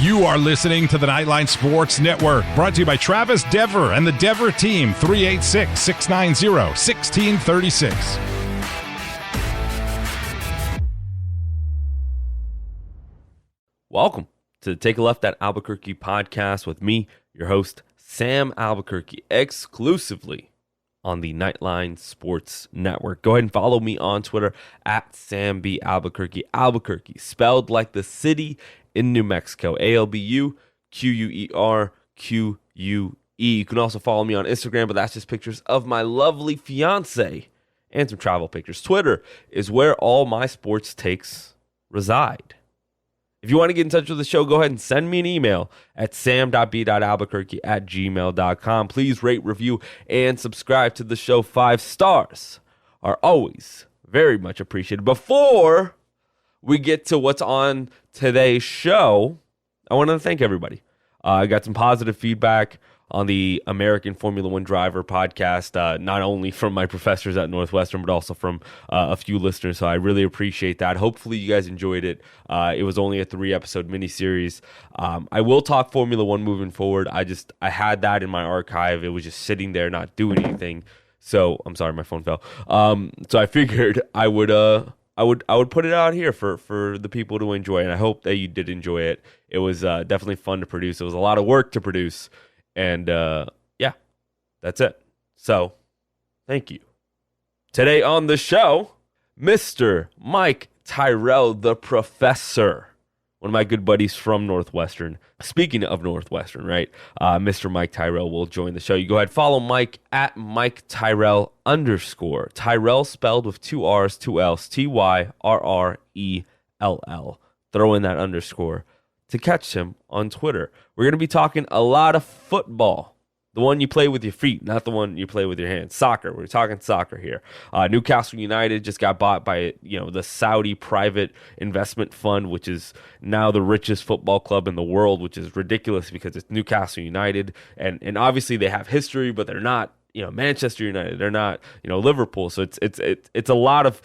You are listening to the Knightline Sports Network, brought to you by Travis Dever and the Dever team, 386-690-1636. Welcome to the Take a Left at Albuquerque podcast with me, your host, Sam Albuquerque, exclusively on the Knightline Sports Network. Go ahead and follow me on Twitter at SamBAlbuquerque. Albuquerque, spelled like the city in New Mexico, ALBUQUERQUE. You can also follow me on Instagram, but that's just pictures of my lovely fiance and some travel pictures. Twitter is where all my sports takes reside. If you want to get in touch with the show, go ahead and send me an email at sam.b.albuquerque@gmail.com. Please rate, review, and subscribe to the show. 5 stars are always very much appreciated. Before we get to what's on today's show, I want to thank everybody. I got some positive feedback on the American Formula One Driver podcast, not only from my professors at Northwestern, but also from a few listeners. So I really appreciate that. Hopefully you guys enjoyed it. It was only a 3-episode miniseries. I will talk Formula One moving forward. I had that in my archive. It was just sitting there, not doing anything. So I'm sorry, my phone fell. So I figured I would put it out here for the people to enjoy, and I hope that you did enjoy it. It was definitely fun to produce. It was a lot of work to produce. And, yeah, that's it. So, thank you. Today on the show, Mr. Mike Tyrrell, the professor, one of my good buddies from Northwestern. Speaking of Northwestern, right, Mr. Mike Tyrrell will join the show. You go ahead, follow Mike at Mike Tyrrell _ Tyrrell spelled with 2 R's, 2 L's, TYRRELL. Throw in that underscore to catch him on Twitter. We're going to be talking a lot of football, the one you play with your feet, not the one you play with your hands. Soccer. We're talking soccer here. Newcastle United just got bought by the Saudi private investment fund, which is now the richest football club in the world, which is ridiculous because it's Newcastle United, and obviously they have history, but they're not Manchester United. They're not Liverpool. So it's a lot of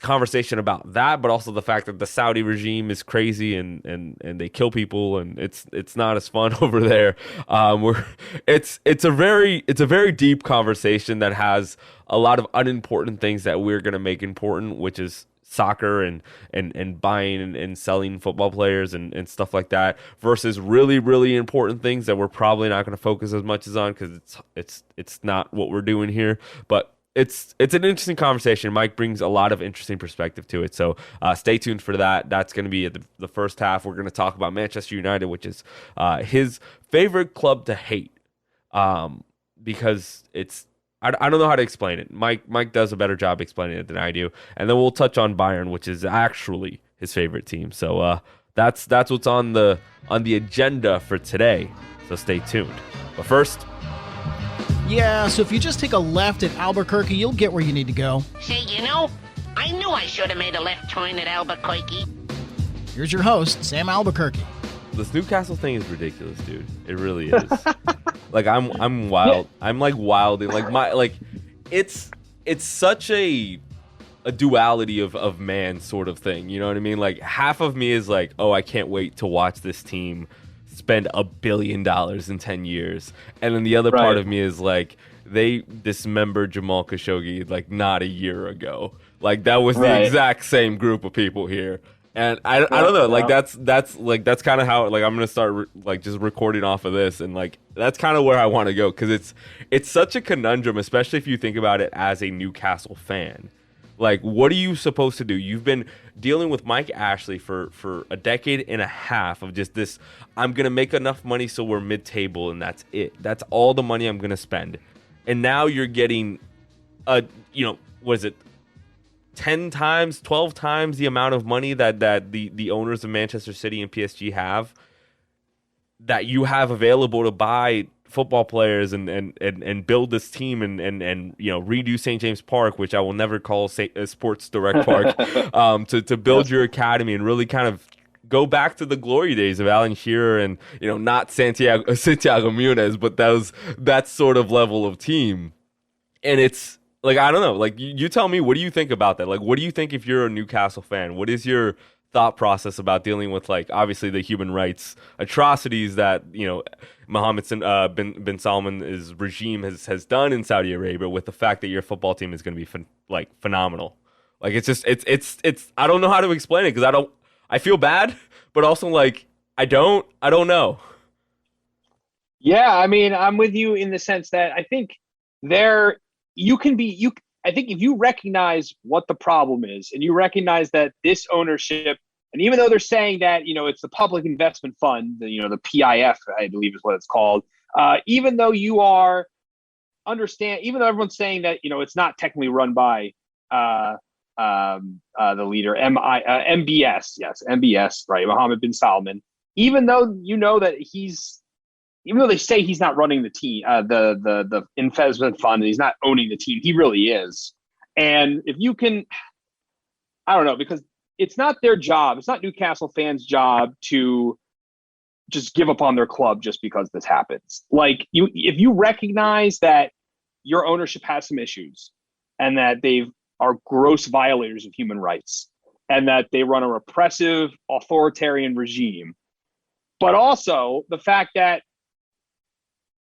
conversation about that, but also the fact that the Saudi regime is crazy and they kill people, and it's not as fun over there. It's a very deep conversation that has a lot of unimportant things that we're going to make important, which is soccer and buying and selling football players and stuff like that, versus really, really important things that we're probably not going to focus as much as on because it's not what we're doing here. But it's an interesting conversation. Mike brings a lot of interesting perspective to it. So stay tuned for that. That's going to be the first half. We're going to talk about Manchester United, which is his favorite club to hate, because I don't know how to explain it. Mike does a better job explaining it than I do. And then we'll touch on Bayern, which is actually his favorite team. So that's what's on the agenda for today. So stay tuned. But first, yeah, so if you just take a left at Albuquerque, you'll get where you need to go. Say, I knew I should have made a left turn at Albuquerque. Here's your host, Sam Albuquerque. This Newcastle thing is ridiculous, dude. It really is. Like I'm wild. I'm like wilding. It's such a duality of man sort of thing. You know what I mean? Like half of me is like, oh, I can't wait to watch this team spend $1 billion in 10 years. And then the other part of me is like, they dismembered Jamal Khashoggi like not a year ago. Like that was the exact same group of people here. And I don't know, like that's kind of how, like, I'm gonna start just recording off of this, and like that's kind of where I want to go, because it's such a conundrum, especially if you think about it as a Newcastle fan. Like, what are you supposed to do? You've been dealing with Mike Ashley for a decade and a half of just this, I'm going to make enough money so we're mid-table and that's it. That's all the money I'm going to spend. And now you're getting, what is it, 10 times, 12 times the amount of money that the owners of Manchester City and PSG have, that you have available to buy football players and build this team and redo St. James Park, which I will never call a Sports Direct Park, to build your academy and really kind of go back to the glory days of Alan Shearer and not Santiago Munez, but that sort of level of team. And it's like, I don't know, like you tell me, what do you think about that? Like, what do you think if you're a Newcastle fan? What is your thought process about dealing with, like, obviously the human rights atrocities that, bin Salman's regime has done in Saudi Arabia, with the fact that your football team is going to be phenomenal. Like, it's I don't know how to explain it, because I feel bad, but also, like, I don't know. Yeah, I mean, I'm with you in the sense that I think I think if you recognize what the problem is, and you recognize that this ownership, and even though they're saying that, it's the Public Investment Fund, the PIF, I believe is what it's called, even though even though everyone's saying that, it's not technically run by the leader, MBS, yes, MBS, right, Mohammed bin Salman, even though even though they say he's not running the team, the investment fund, he's not owning the team, he really is. And if you can, I don't know, because it's not their job, it's not Newcastle fans' job to just give up on their club just because this happens. Like, if you recognize that your ownership has some issues, and that they are gross violators of human rights, and that they run a repressive, authoritarian regime, but also the fact that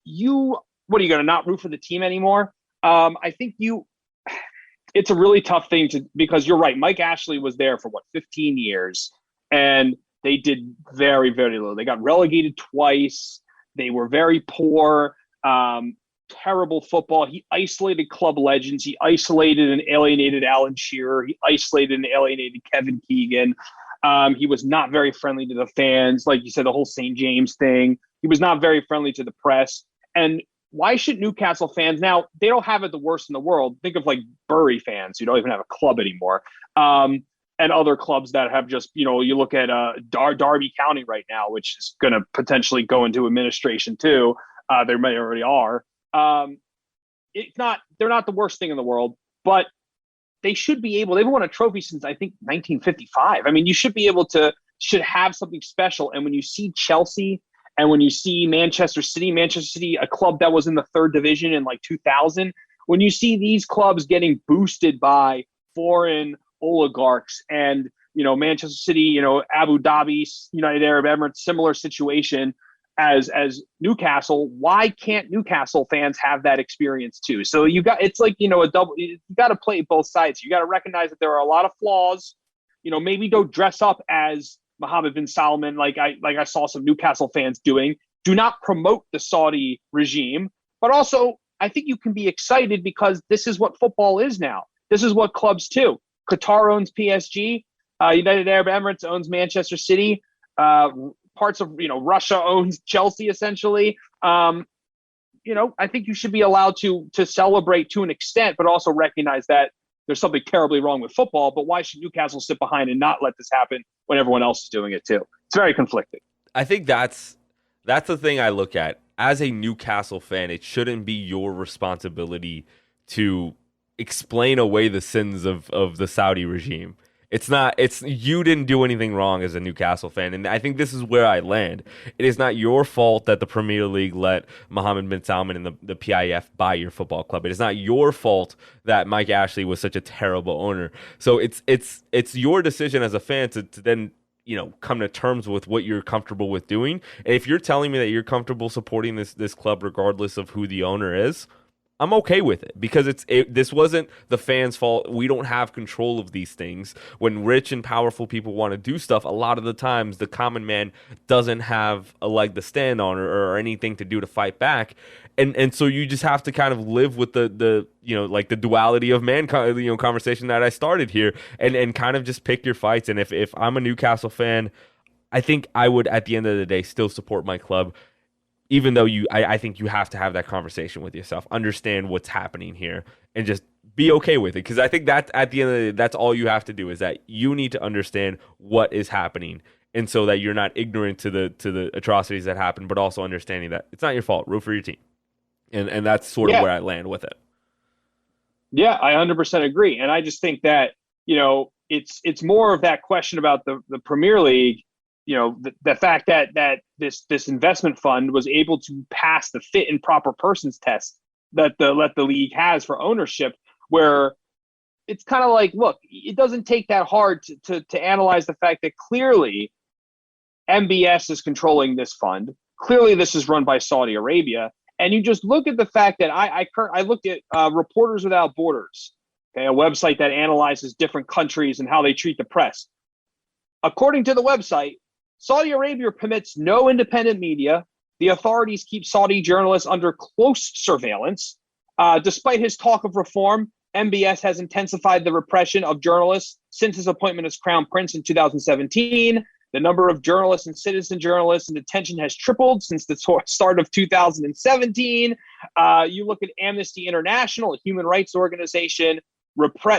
what are you going to not root for the team anymore? I think it's a really tough thing because you're right. Mike Ashley was there for 15 years, and they did very, very little. They got relegated twice. They were very poor, terrible football. He isolated club legends. He isolated and alienated Alan Shearer. He isolated and alienated Kevin Keegan. He was not very friendly to the fans. Like you said, the whole St. James thing. He was not very friendly to the press. And why should Newcastle fans, now they don't have it the worst in the world. Think of like Bury fans who don't even have a club anymore. And other clubs that have just, you look at Derby County right now, which is going to potentially go into administration too. They may already are. They're not the worst thing in the world, but they should be able, they've won a trophy since I think 1955. I mean, you should should have something special. And when you see Chelsea, and when you see Manchester City, a club that was in the third division in like 2000, when you see these clubs getting boosted by foreign oligarchs, and, Manchester City, Abu Dhabi, United Arab Emirates, similar situation as Newcastle, why can't Newcastle fans have that experience too? So it's like, you got to play both sides. You got to recognize that there are a lot of flaws, maybe don't dress up as Mohammed bin Salman, like I saw some Newcastle fans doing. Do not promote the Saudi regime, but also I think you can be excited because this is what football is now. This is what clubs do. Qatar owns PSG. United Arab Emirates owns Manchester City. Parts of Russia owns Chelsea essentially. I think you should be allowed to celebrate to an extent, but also recognize that there's something terribly wrong with football. But why should Newcastle sit behind and not let this happen when everyone else is doing it too? It's very conflicting. I think that's the thing I look at. As a Newcastle fan, it shouldn't be your responsibility to explain away the sins of the Saudi regime. You didn't do anything wrong as a Newcastle fan. And I think this is where I land. It is not your fault that the Premier League let Mohammed bin Salman and the PIF buy your football club. It is not your fault that Mike Ashley was such a terrible owner. So it's your decision as a fan to then, come to terms with what you're comfortable with doing. And if you're telling me that you're comfortable supporting this club regardless of who the owner is, I'm okay with it, because this wasn't the fans' fault. We don't have control of these things. When rich and powerful people want to do stuff, a lot of the times the common man doesn't have a leg to stand on or anything to do to fight back. And so you just have to kind of live with the duality of man conversation that I started here, and kind of just pick your fights. And if I'm a Newcastle fan, I think I would, at the end of the day, still support my club. Even though I think you have to have that conversation with yourself, understand what's happening here, and just be okay with it. Because I think that at the end of the day, that's all you have to do, is that you need to understand what is happening, and so that you're not ignorant to the atrocities that happen, but also understanding that it's not your fault. Root for your team, and that's sort of where I land with it. Yeah, I 100% agree, and I just think that it's more of that question about the Premier League. The fact that this investment fund was able to pass the fit and proper persons test that the league has for ownership, where it's kind of like, look, it doesn't take that hard to analyze the fact that clearly MBS is controlling this fund. Clearly, this is run by Saudi Arabia. And you just look at the fact that I looked at Reporters Without Borders, okay, a website that analyzes different countries and how they treat the press. According to the website, Saudi Arabia permits no independent media. The authorities keep Saudi journalists under close surveillance. Despite his talk of reform, MBS has intensified the repression of journalists since his appointment as Crown Prince in 2017. The number of journalists and citizen journalists in detention has tripled since the start of 2017. You look at Amnesty International, a human rights organization.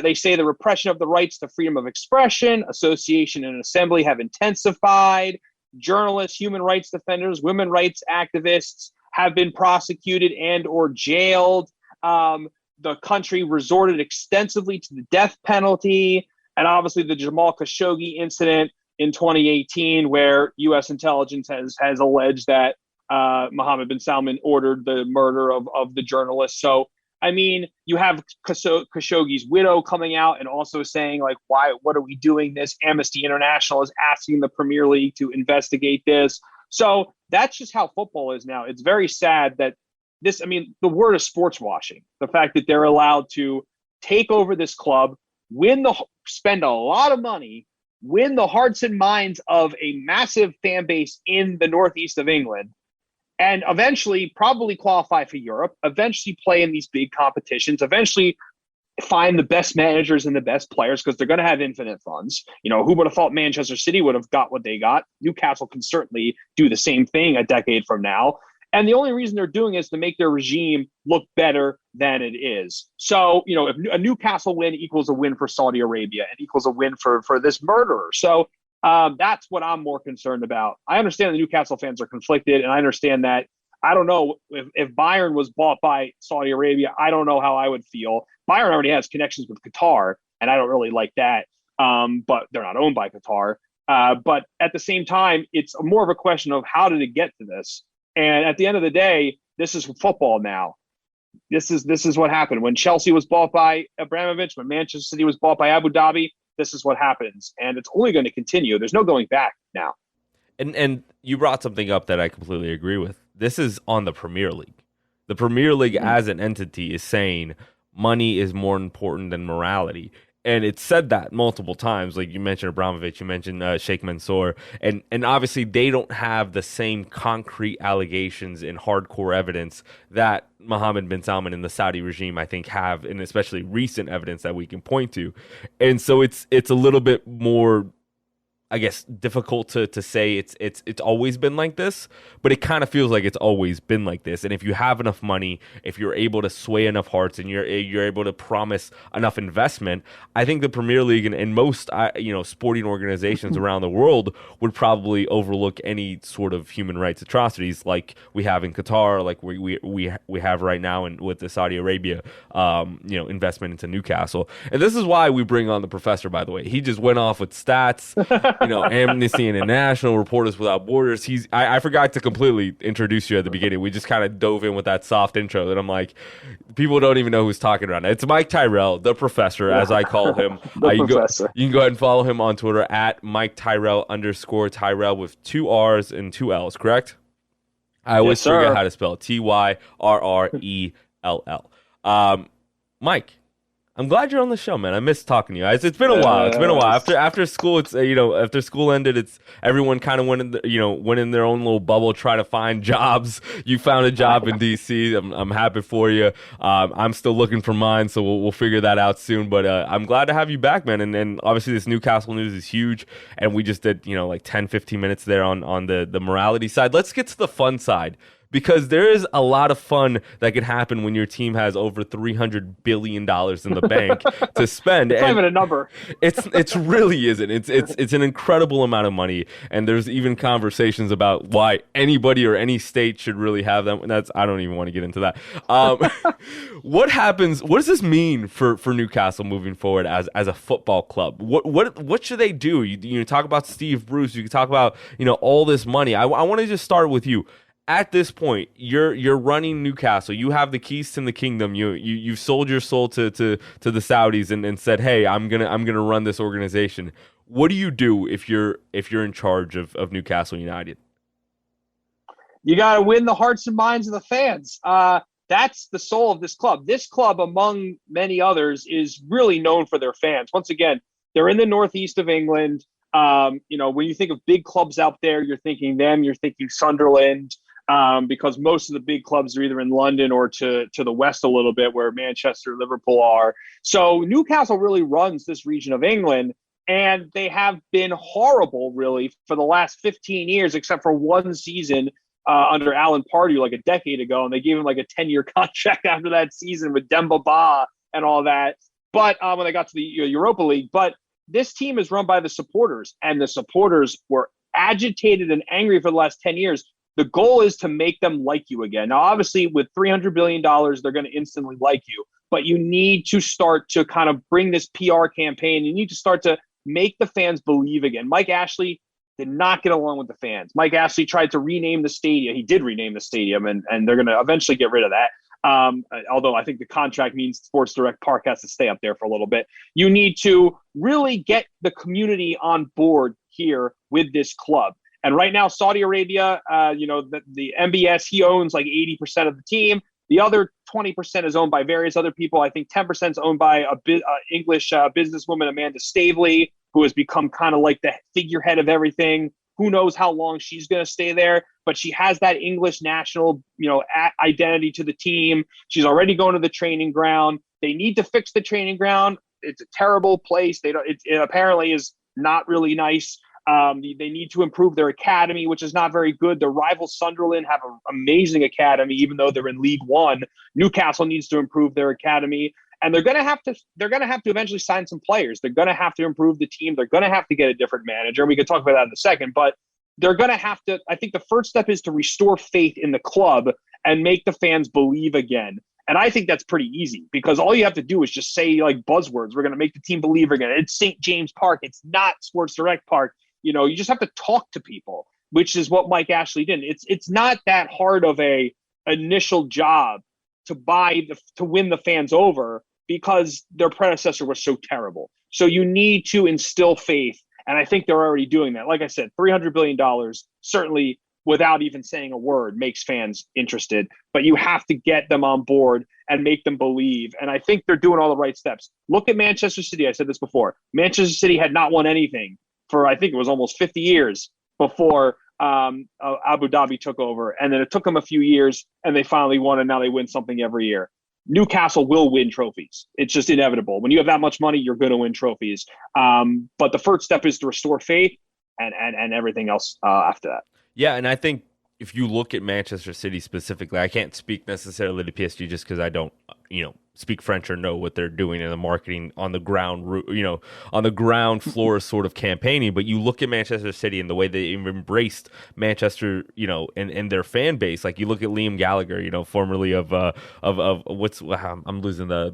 They say the repression of the rights to freedom of expression, association, and assembly have intensified. Journalists, human rights defenders, women rights activists have been prosecuted and or jailed. The country resorted extensively to the death penalty, and obviously the Jamal Khashoggi incident in 2018, where U.S. intelligence has alleged that Mohammed bin Salman ordered the murder of the journalist. So, I mean, you have Khashoggi's widow coming out and also saying, like, what are we doing this? Amnesty International is asking the Premier League to investigate this. So that's just how football is now. It's very sad that the word is sports washing. The fact that they're allowed to take over this club, spend a lot of money, win the hearts and minds of a massive fan base in the northeast of England, and eventually probably qualify for Europe, eventually play in these big competitions, eventually find the best managers and the best players because they're going to have infinite funds. Who would have thought Manchester City would have got what they got? Newcastle can certainly do the same thing a decade from now. And the only reason they're doing it is to make their regime look better than it is. So, if a Newcastle win equals a win for Saudi Arabia and equals a win for this murderer. So that's what I'm more concerned about. I understand the Newcastle fans are conflicted, and I understand that. I don't know if Bayern was bought by Saudi Arabia, I don't know how I would feel. Bayern already has connections with Qatar, and I don't really like that. But they're not owned by Qatar. But at the same time, it's more of a question of how did it get to this? And at the end of the day, this is football now. This is what happened. When Chelsea was bought by Abramovich, when Manchester City was bought by Abu Dhabi, this is what happens. And it's only going to continue. There's no going back now. And you brought something up that I completely agree with. This is on the Premier League. The Premier League as an entity is saying money is more important than morality. And it's said that multiple times, like you mentioned Abramovich, you mentioned Sheikh Mansour, and obviously they don't have the same concrete allegations and hardcore evidence that Mohammed bin Salman and the Saudi regime, I think, have, and especially recent evidence that we can point to. And so it's a little bit more, I guess, difficult to say it's always been like this, but it kind of feels like it's always been like this. And if you have enough money, if you're able to sway enough hearts, and you're able to promise enough investment, I think the Premier League and most sporting organizations around the world would probably overlook any sort of human rights atrocities like we have in Qatar, like we have right now, and with the Saudi Arabia investment into Newcastle. And this is why we bring on the professor. By the way, he just went off with stats. Amnesty International, Reporters Without Borders. I forgot to completely introduce you at the beginning. We just kind of dove in with that soft intro that I'm like, people don't even know who's talking right now. It's Mike Tyrrell, the professor, as I call him. You can go ahead and follow him on Twitter at Mike Tyrrell _Tyrell with 2 R's and 2 L's, correct? I always forget how to spell it. Tyrrell. Mike, I'm glad you're on the show, man. I miss talking to you guys. It's been a while. After school, after school ended, it's everyone kind of went in their own little bubble, trying to find jobs. You found a job in DC. I'm happy for you. I'm still looking for mine, so we'll figure that out soon. But I'm glad to have you back, man. And obviously this Newcastle news is huge, and we just did 10, 15 minutes there on the morality side. Let's get to the fun side, because there is a lot of fun that could happen when your team has over $300 billion in the bank to spend. It's not even a number. It's really isn't. It's an incredible amount of money, and there's even conversations about why anybody or any state should really have them. I don't even want to get into that. What happens? What does this mean for Newcastle moving forward as a football club? What should they do? You talk about Steve Bruce. You can talk about all this money. I want to just start with you. at this point, you're running Newcastle. You have the keys to the kingdom. You've sold your soul to the Saudis and said, hey, I'm gonna run this organization. What do you do if you're in charge of Newcastle United? You got to win the hearts and minds of the fans. That's the soul of this club. This club, among many others, is really known for their fans. Once again, they're in the northeast of England. When you think of big clubs out there, you're thinking them. You're thinking Sunderland, because most of the big clubs are either in London or to the west a little bit, where Manchester, Liverpool are. So Newcastle really runs this region of England, and they have been horrible, really, for the last 15 years, except for one season under Alan Pardew like a decade ago, and they gave him like a 10-year contract after that season with Demba Ba and all that. But when they got to the Europa League, but this team is run by the supporters, and the supporters were agitated and angry for the last 10 years. The goal is to make them like you again. Now, obviously, with $300 billion, they're going to instantly like you, but you need to start to kind of bring this PR campaign. You need to start to make the fans believe again. Mike Ashley did not get along with the fans. Mike Ashley tried to rename the stadium. He did rename the stadium, and they're going to eventually get rid of that. Although I think the contract means Sports Direct Park has to stay up there for a little bit. You need to really get the community on board here with this club. And right now, Saudi Arabia, the MBS, he owns like 80% of the team. The other 20% is owned by various other people. I think 10% is owned by a English businesswoman, Amanda Stavely, who has become kind of like the figurehead of everything. Who knows how long she's going to stay there, but she has that English national, identity to the team. She's already going to the training ground. They need to fix the training ground. It's a terrible place. It apparently is not really nice. They need to improve their academy, which is not very good. Their rival Sunderland have an amazing academy, even though they're in League One. Newcastle needs to improve their academy, and they're going to have to eventually sign some players. They're going to have to improve the team. They're going to have to get a different manager. We can talk about that in a second, but they're going to have to. I think the first step is to restore faith in the club and make the fans believe again. And I think that's pretty easy, because all you have to do is just say like buzzwords. We're going to make the team believe again. It's St. James Park. It's not Sports Direct Park. You just have to talk to people, which is what Mike Ashley did. It's not that hard of a initial job to win the fans over, because their predecessor was so terrible. So you need to instill faith, and I think they're already doing that. Like I said, $300 billion, certainly without even saying a word, makes fans interested, but you have to get them on board and make them believe. And I think they're doing all the right steps. Look at Manchester City. I said this before. Manchester City had not won anything for, I think it was almost 50 years before Abu Dhabi took over. And then it took them a few years, and they finally won, and now they win something every year. Newcastle will win trophies. It's just inevitable. When you have that much money, you're going to win trophies. But the first step is to restore faith, and everything else after that. Yeah, and I think if you look at Manchester City specifically, I can't speak necessarily to PSG just because I don't, speak French or know what they're doing in the marketing on the ground, on the ground floor sort of campaigning. But you look at Manchester City and the way they embraced Manchester, and their fan base. Like you look at Liam Gallagher, formerly of what's I'm losing the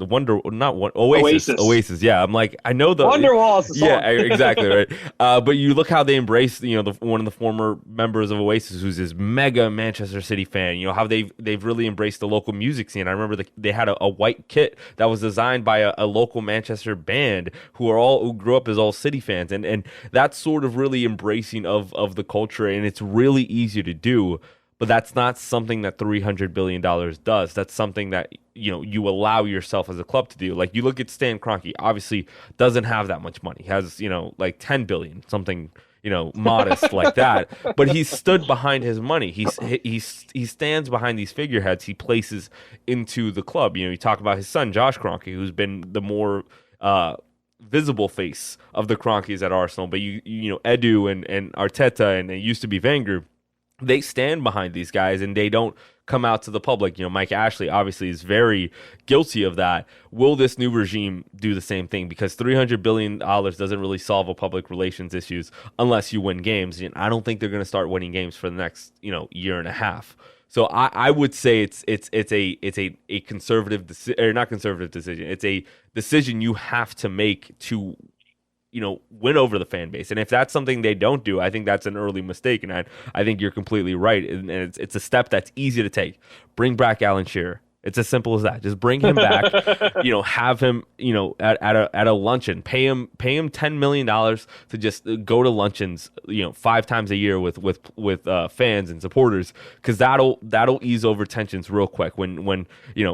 Oasis. Yeah, I'm like I know the Wonderwall is the song. Yeah, exactly right. But you look how they embraced, one of the former members of Oasis, who's this mega Manchester City fan. How they've really embraced the local music scene. I remember they had a white kit that was designed by a local Manchester band who grew up as all City fans, and that's sort of really embracing of the culture, and it's really easy to do. But that's not something that $300 billion does. That's something that you allow yourself as a club to do. Like you look at Stan Kroenke, obviously doesn't have that much money. He has like 10 billion, something modest like that. But he stood behind his money. He stands behind these figureheads he places into the club. You talk about his son Josh Kroenke, who's been the more visible face of the Kroenkes at Arsenal. But Edu and Arteta, and it used to be Wenger. They stand behind these guys, and they don't come out to the public. Mike Ashley obviously is very guilty of that. Will this new regime do the same thing? Because $300 billion doesn't really solve a public relations issues unless you win games. And I don't think they're going to start winning games for the next year and a half. So I would say it's a conservative decision, or not conservative decision. It's a decision you have to make to win over the fan base. And if that's something they don't do, I think that's an early mistake. And I think you're completely right. And it's a step that's easy to take. Bring back Alan Shearer. It's as simple as that. Just bring him back. Have him, at a luncheon. Pay him $10 million to just go to luncheons, 5 times a year with fans and supporters, because that'll ease over tensions real quick. When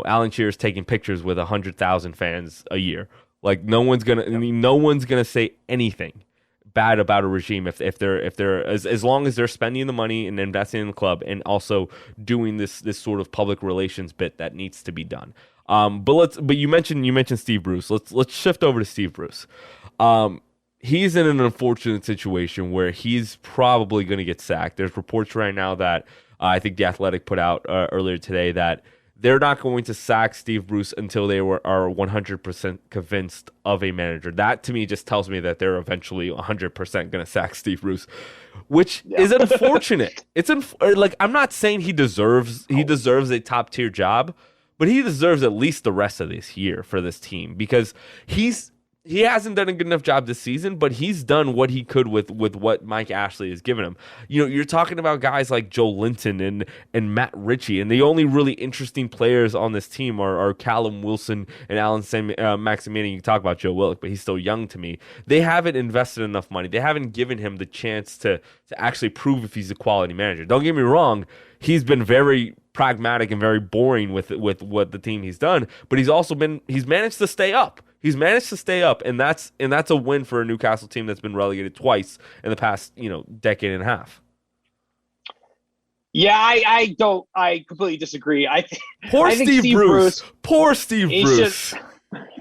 Alan Shearer's taking pictures with 100,000 fans a year, like no one's gonna say anything bad about a regime if they're as long as they're spending the money and investing in the club and also doing this sort of public relations bit that needs to be done. But you mentioned Steve Bruce. Let's shift over to Steve Bruce. He's in an unfortunate situation where he's probably going to get sacked. There's reports right now that I think The Athletic put out earlier today that they're not going to sack Steve Bruce until they are 100% convinced of a manager. That to me just tells me that they're eventually 100% going to sack Steve Bruce, which is unfortunate. I'm not saying he deserves a top tier job, but he deserves at least the rest of this year for this team, because he hasn't done a good enough job this season, but he's done what he could with what Mike Ashley has given him. You're talking about guys like Joe Linton and Matt Ritchie, and the only really interesting players on this team are Callum Wilson and Alan Maximilian. You can talk about Joe Willock, but he's still young to me. They haven't invested enough money. They haven't given him the chance to actually prove if he's a quality manager. Don't get me wrong. He's been very pragmatic and very boring with what the team he's done, but he's managed to stay up. He's managed to stay up, and that's a win for a Newcastle team that's been relegated twice in the past, decade and a half. Yeah, I completely disagree. I think Steve Bruce. Poor Steve Bruce.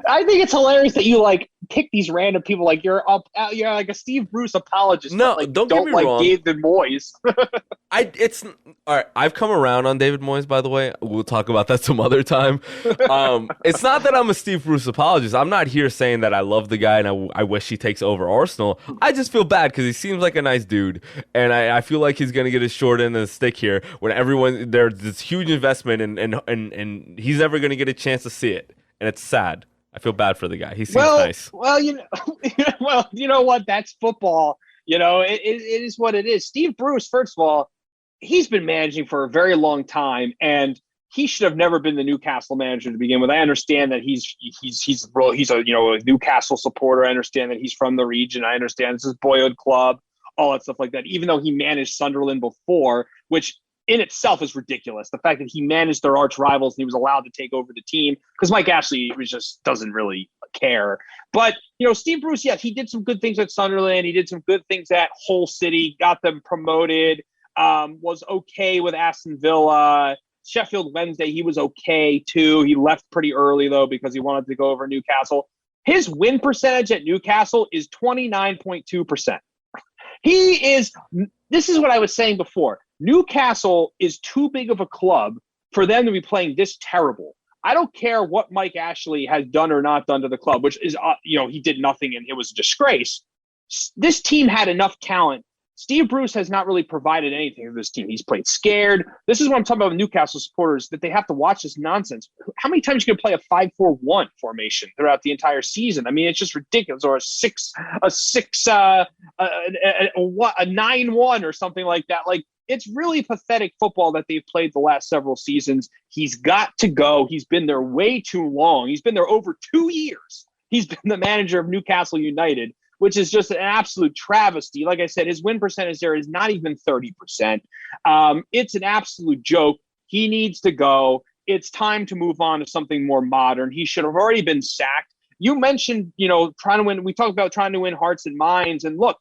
I think it's hilarious that you pick these random people like you're like a Steve Bruce apologist. No, don't get me wrong. David Moyes. All right. I've come around on David Moyes, by the way. We'll talk about that some other time. It's not that I'm a Steve Bruce apologist. I'm not here saying that I love the guy and I wish he takes over Arsenal. I just feel bad because he seems like a nice dude, and I feel like he's gonna get his short end of the stick here when there's this huge investment and he's never gonna get a chance to see it, and it's sad. I feel bad for the guy. He seems nice. Well, you know what? That's football. It is what it is. Steve Bruce, first of all, he's been managing for a very long time, and he should have never been the Newcastle manager to begin with. I understand that he's a Newcastle supporter. I understand that he's from the region. I understand this is boyhood club, all that stuff like that. Even though he managed Sunderland before, which in itself is ridiculous. The fact that he managed their arch rivals and he was allowed to take over the team, because Mike Ashley just doesn't really care. But, Steve Bruce, yes, he did some good things at Sunderland. He did some good things at Hull City, got them promoted, was okay with Aston Villa. Sheffield Wednesday, he was okay too. He left pretty early, though, because he wanted to go over Newcastle. His win percentage at Newcastle is 29.2%. This is what I was saying before. Newcastle is too big of a club for them to be playing this terrible. I don't care what Mike Ashley has done or not done to the club, which is, he did nothing and it was a disgrace. This team had enough talent. Steve Bruce has not really provided anything for this team. He's played scared. This is what I'm talking about with Newcastle supporters, that they have to watch this nonsense. How many times you can play a 5-4-1 formation throughout the entire season? I mean, it's just ridiculous. Or a 9-1 or something like that. It's really pathetic football that they've played the last several seasons. He's got to go. He's been there way too long. He's been there over 2 years. He's been the manager of Newcastle United, which is just an absolute travesty. Like I said, his win percentage there is not even 30%. It's an absolute joke. He needs to go. It's time to move on to something more modern. He should have already been sacked. You mentioned, trying to win. We talked about trying to win hearts and minds. And look,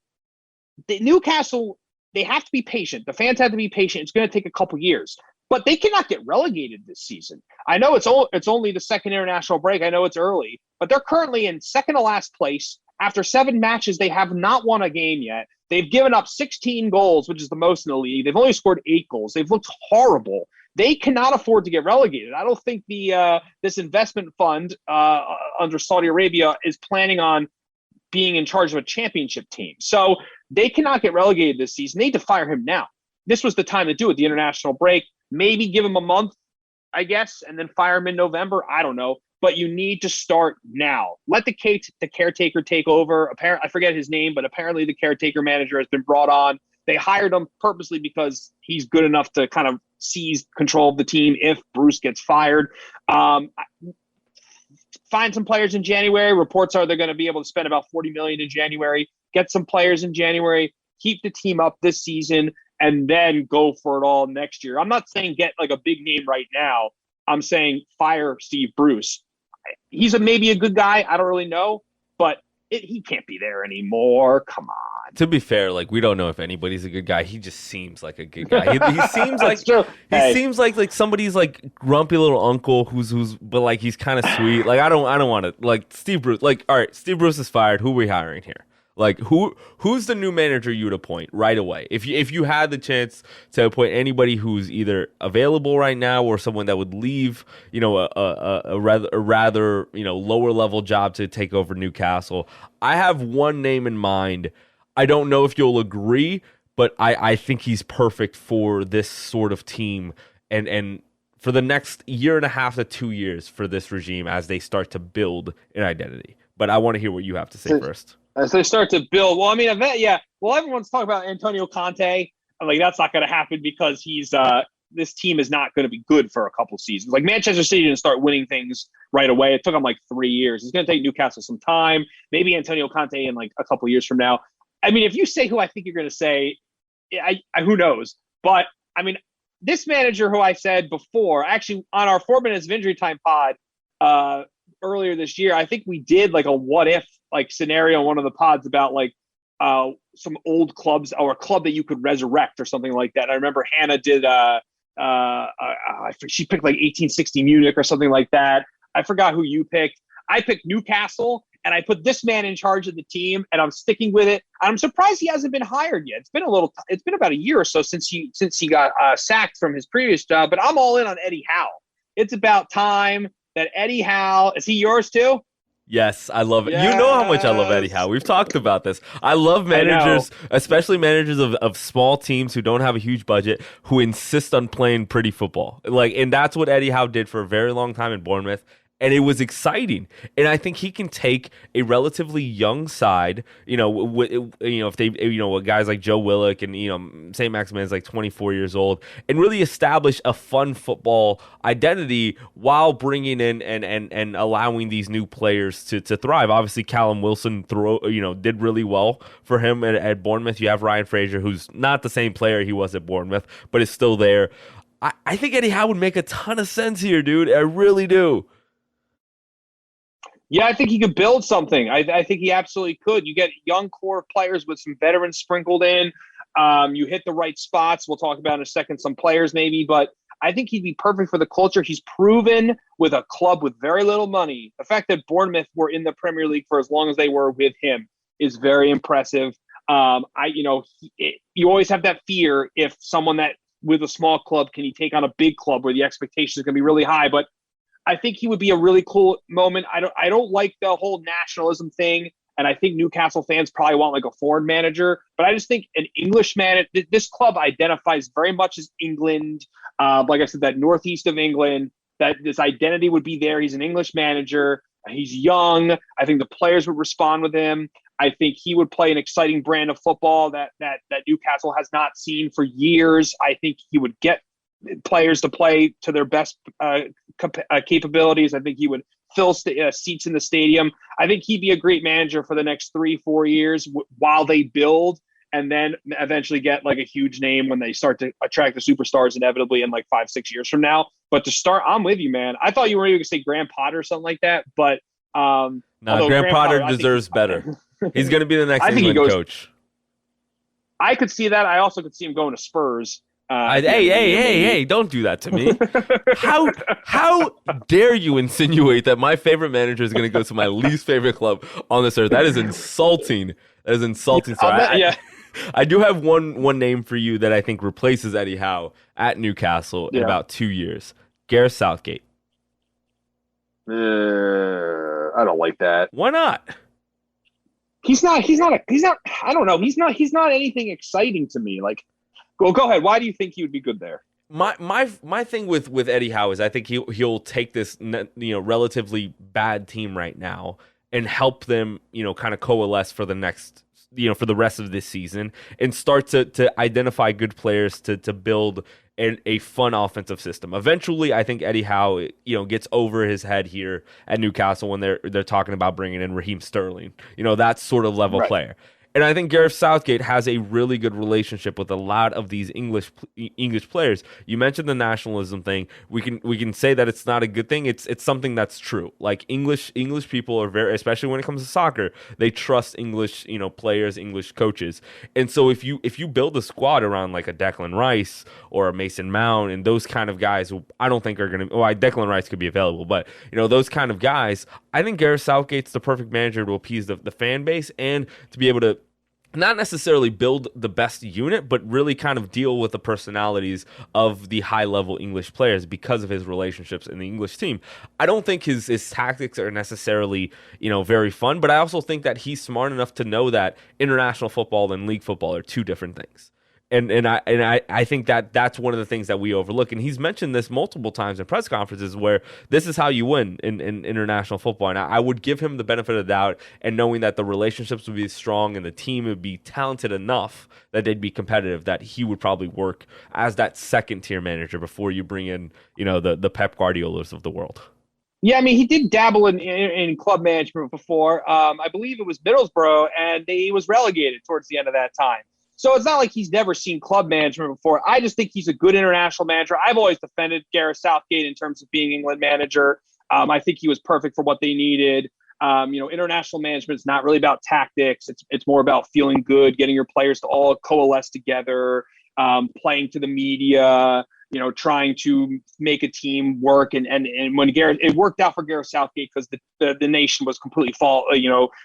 Newcastle, they have to be patient. The fans have to be patient. It's going to take a couple years. But they cannot get relegated this season. I know it's only the second international break. I know it's early. But they're currently in second to last place. After 7 matches, they have not won a game yet. They've given up 16 goals, which is the most in the league. They've only scored 8 goals. They've looked horrible. They cannot afford to get relegated. I don't think this investment fund under Saudi Arabia is planning on being in charge of a championship team. So they cannot get relegated this season. They need to fire him now. This was the time to do it, the international break. Maybe give him a month, I guess, and then fire him in November. I don't know. but you need to start now. Let the caretaker take over. Apparently, I forget his name, but apparently the caretaker manager has been brought on. They hired him purposely because he's good enough to kind of seize control of the team if Bruce gets fired. Find some players in January. Reports are they're going to be able to spend about $40 million in January. Get some players in January. Keep the team up this season, and then go for it all next year. I'm not saying get like a big name right now. I'm saying fire Steve Bruce. He's maybe a good guy. I don't really know, but he can't be there anymore. Come on. To be fair, like we don't know if anybody's a good guy. He just seems like a good guy. He seems like seems like somebody's like grumpy little uncle who's but like he's kind of sweet. Like I don't want to like Steve Bruce. Like all right, Steve Bruce is fired. Who are we hiring here? Like who's the new manager you would appoint right away? If you had the chance to appoint anybody who's either available right now or someone that would leave, a rather lower level job to take over Newcastle, I have one name in mind. I don't know if you'll agree, but I think he's perfect for this sort of team and for the next year and a half to 2 years for this regime as they start to build an identity. But I want to hear what you have to say first. As they start to build, well, I mean, everyone's talking about Antonio Conte. Like that's not going to happen because he's this team is not going to be good for a couple seasons. Like Manchester City didn't start winning things right away. It took them like 3 years. It's going to take Newcastle some time. Maybe Antonio Conte in like a couple years from now. I mean, if you say who I think you're going to say, who knows? But I mean, this manager who I said before, actually on our 4 minutes of injury time pod earlier this year, I think we did like a what if like scenario on one of the pods about like some old clubs or a club that you could resurrect or something like that. I remember Hannah did she picked like 1860 Munich or something like that. I forgot who you picked. I picked Newcastle, and I put this man in charge of the team, and I'm sticking with it. I'm surprised he hasn't been hired yet. It's been about a year or so since he got sacked from his previous job, but I'm all in on Eddie Howe. It's about time that Eddie Howe, is he yours too? Yes, I love it. Yes. You know how much I love Eddie Howe. We've talked about this. I love managers, especially managers of small teams who don't have a huge budget, who insist on playing pretty football. And that's what Eddie Howe did for a very long time in Bournemouth. And it was exciting, and I think he can take a relatively young side. If they, guys like Joe Willock and St. Maximin's like 24 years old, and really establish a fun football identity while bringing in and allowing these new players to thrive. Obviously, Callum Wilson did really well for him at Bournemouth. You have Ryan Fraser, who's not the same player he was at Bournemouth, but is still there. I think Eddie Howe would make a ton of sense here, dude. I really do. Yeah, I think he could build something. I think he absolutely could. You get young core players with some veterans sprinkled in. You hit the right spots. We'll talk about in a second some players maybe, but I think he'd be perfect for the culture. He's proven with a club with very little money. The fact that Bournemouth were in the Premier League for as long as they were with him is very impressive. You always have that fear if someone that with a small club can he take on a big club where the expectation is going to be really high, but I think he would be a really cool moment. I don't like the whole nationalism thing, and I think Newcastle fans probably want like a foreign manager. But I just think an English man. This club identifies very much as England. Like I said, that northeast of England. That this identity would be there. He's an English manager. He's young. I think the players would respond with him. I think he would play an exciting brand of football that Newcastle has not seen for years. I think he would get players to play to their best capabilities. I think he would fill seats in the stadium. I think he'd be a great manager for the next 3-4 years while they build, and then eventually get like a huge name when they start to attract the superstars inevitably in like 5-6 years from now. But to start, I'm with you, man. I thought you were going to say Graham Potter or something like that, but no, Graham Potter deserves better. He's going to be the next England coach. I could see that. I also could see him going to Spurs. Hey! Don't do that to me. How dare you insinuate that my favorite manager is going to go to my least favorite club on this earth? That is insulting. So I do have one name for you that I think replaces Eddie Howe at Newcastle in about 2 years. Gareth Southgate. I don't like that. Why not? He's not. I don't know. He's not anything exciting to me. Like. Well, go ahead. Why do you think he would be good there? My thing with Eddie Howe is I think he'll take this relatively bad team right now and help them kind of coalesce for the next for the rest of this season and start to identify good players to build a fun offensive system. Eventually, I think Eddie Howe gets over his head here at Newcastle when they're talking about bringing in Raheem Sterling. That sort of level player. And I think Gareth Southgate has a really good relationship with a lot of these English players. You mentioned the nationalism thing. We can say that it's not a good thing. It's something that's true. Like English people are very, especially when it comes to soccer, they trust English players, English coaches. And so if you build a squad around like a Declan Rice or a Mason Mount and those kind of guys, who I don't think are going to. Well, Declan Rice could be available, but those kind of guys, I think Gareth Southgate's the perfect manager to appease the fan base and to be able to not necessarily build the best unit, but really kind of deal with the personalities of the high-level English players because of his relationships in the English team. I don't think his tactics are necessarily, very fun, but I also think that he's smart enough to know that international football and league football are two different things. And I think that's one of the things that we overlook. And he's mentioned this multiple times in press conferences where this is how you win in international football. And I would give him the benefit of the doubt and knowing that the relationships would be strong and the team would be talented enough that they'd be competitive, that he would probably work as that second tier manager before you bring in, the Pep Guardiolas of the world. Yeah, I mean, he did dabble in club management before. I believe it was Middlesbrough, and he was relegated towards the end of that time. So it's not like he's never seen club management before. I just think he's a good international manager. I've always defended Gareth Southgate in terms of being England manager. I think he was perfect for what they needed. International management is not really about tactics. It's more about feeling good, getting your players to all coalesce together, playing to the media, trying to make a team work. And when it worked out for Gareth Southgate because the nation was completely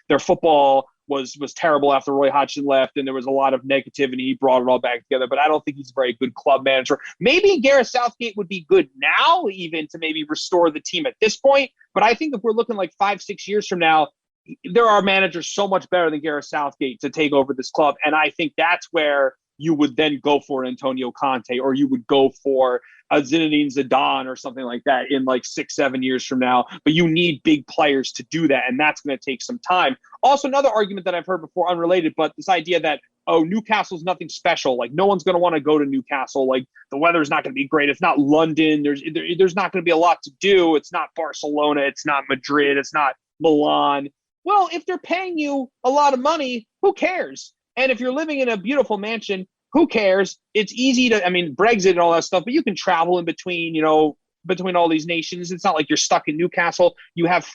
their football was terrible after Roy Hodgson left, and there was a lot of negativity. He brought it all back together, but I don't think he's a very good club manager. Maybe Gareth Southgate would be good now, even to maybe restore the team at this point. But I think if we're looking like 5-6 years from now, there are managers so much better than Gareth Southgate to take over this club. And I think that's where you would then go for Antonio Conte, or you would go for a Zinedine Zidane or something like that in like 6-7 years from now. But you need big players to do that, and that's going to take some time. Also, another argument that I've heard before, unrelated, but this idea that, Newcastle's nothing special. Like, no one's going to want to go to Newcastle. Like, the weather's not going to be great. It's not London. There's not going to be a lot to do. It's not Barcelona. It's not Madrid. It's not Milan. Well, if they're paying you a lot of money, who cares? And if you're living in a beautiful mansion, who cares? It's easy to, Brexit and all that stuff, but you can travel in between, between all these nations. It's not like you're stuck in Newcastle. You'll have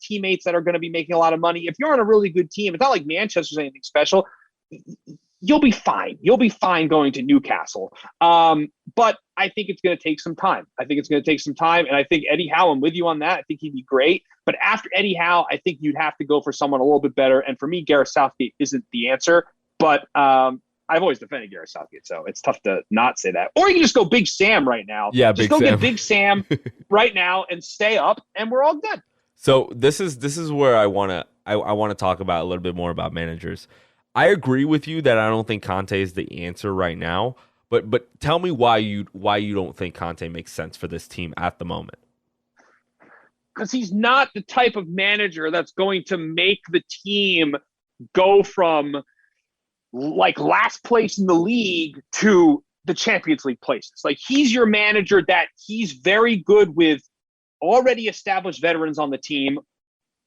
teammates that are going to be making a lot of money. If you're on a really good team, it's not like Manchester's anything special. You'll be fine. You'll be fine going to Newcastle. But I think it's going to take some time. And I think Eddie Howe, I'm with you on that. I think he'd be great. But after Eddie Howe, I think you'd have to go for someone a little bit better. And for me, Gareth Southgate isn't the answer. But I've always defended Gareth Southgate, so it's tough to not say that. Or you can just go Big Sam right now. Yeah, just get Big Sam right now and stay up, and we're all good. So this is where I want to talk about a little bit more about managers. I agree with you that I don't think Conte is the answer right now, but tell me why you don't think Conte makes sense for this team at the moment. Because he's not the type of manager that's going to make the team go from like last place in the league to the Champions League places. Like, he's your manager that he's very good with already established veterans on the team,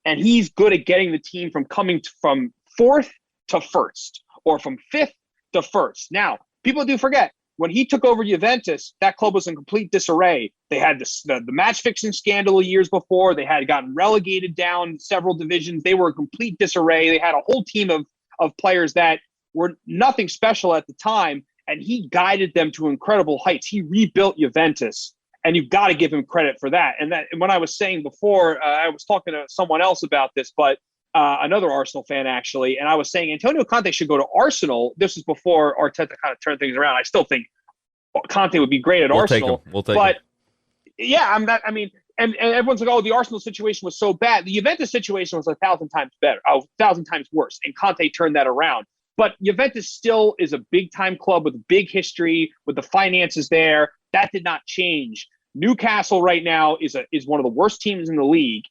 and he's good at getting the team from coming from fourth to first, or from fifth to first. Now, people do forget, when he took over Juventus, that club was in complete disarray. They had the match-fixing scandal years before. They had gotten relegated down several divisions. They were in complete disarray. They had a whole team of players that were nothing special at the time, and he guided them to incredible heights. He rebuilt Juventus, and you've got to give him credit for that. And when I was saying before, I was talking to someone else about this, but another Arsenal fan, actually, and I was saying Antonio Conte should go to Arsenal. This is before Arteta kind of turned things around. I still think Conte would be great at Arsenal. We'll take him. Yeah, and everyone's like, oh, the Arsenal situation was so bad. The Juventus situation was 1,000 times better, 1,000 times worse, and Conte turned that around. But Juventus still is a big-time club with a big history, with the finances there. That did not change. Newcastle right now is one of the worst teams in the league.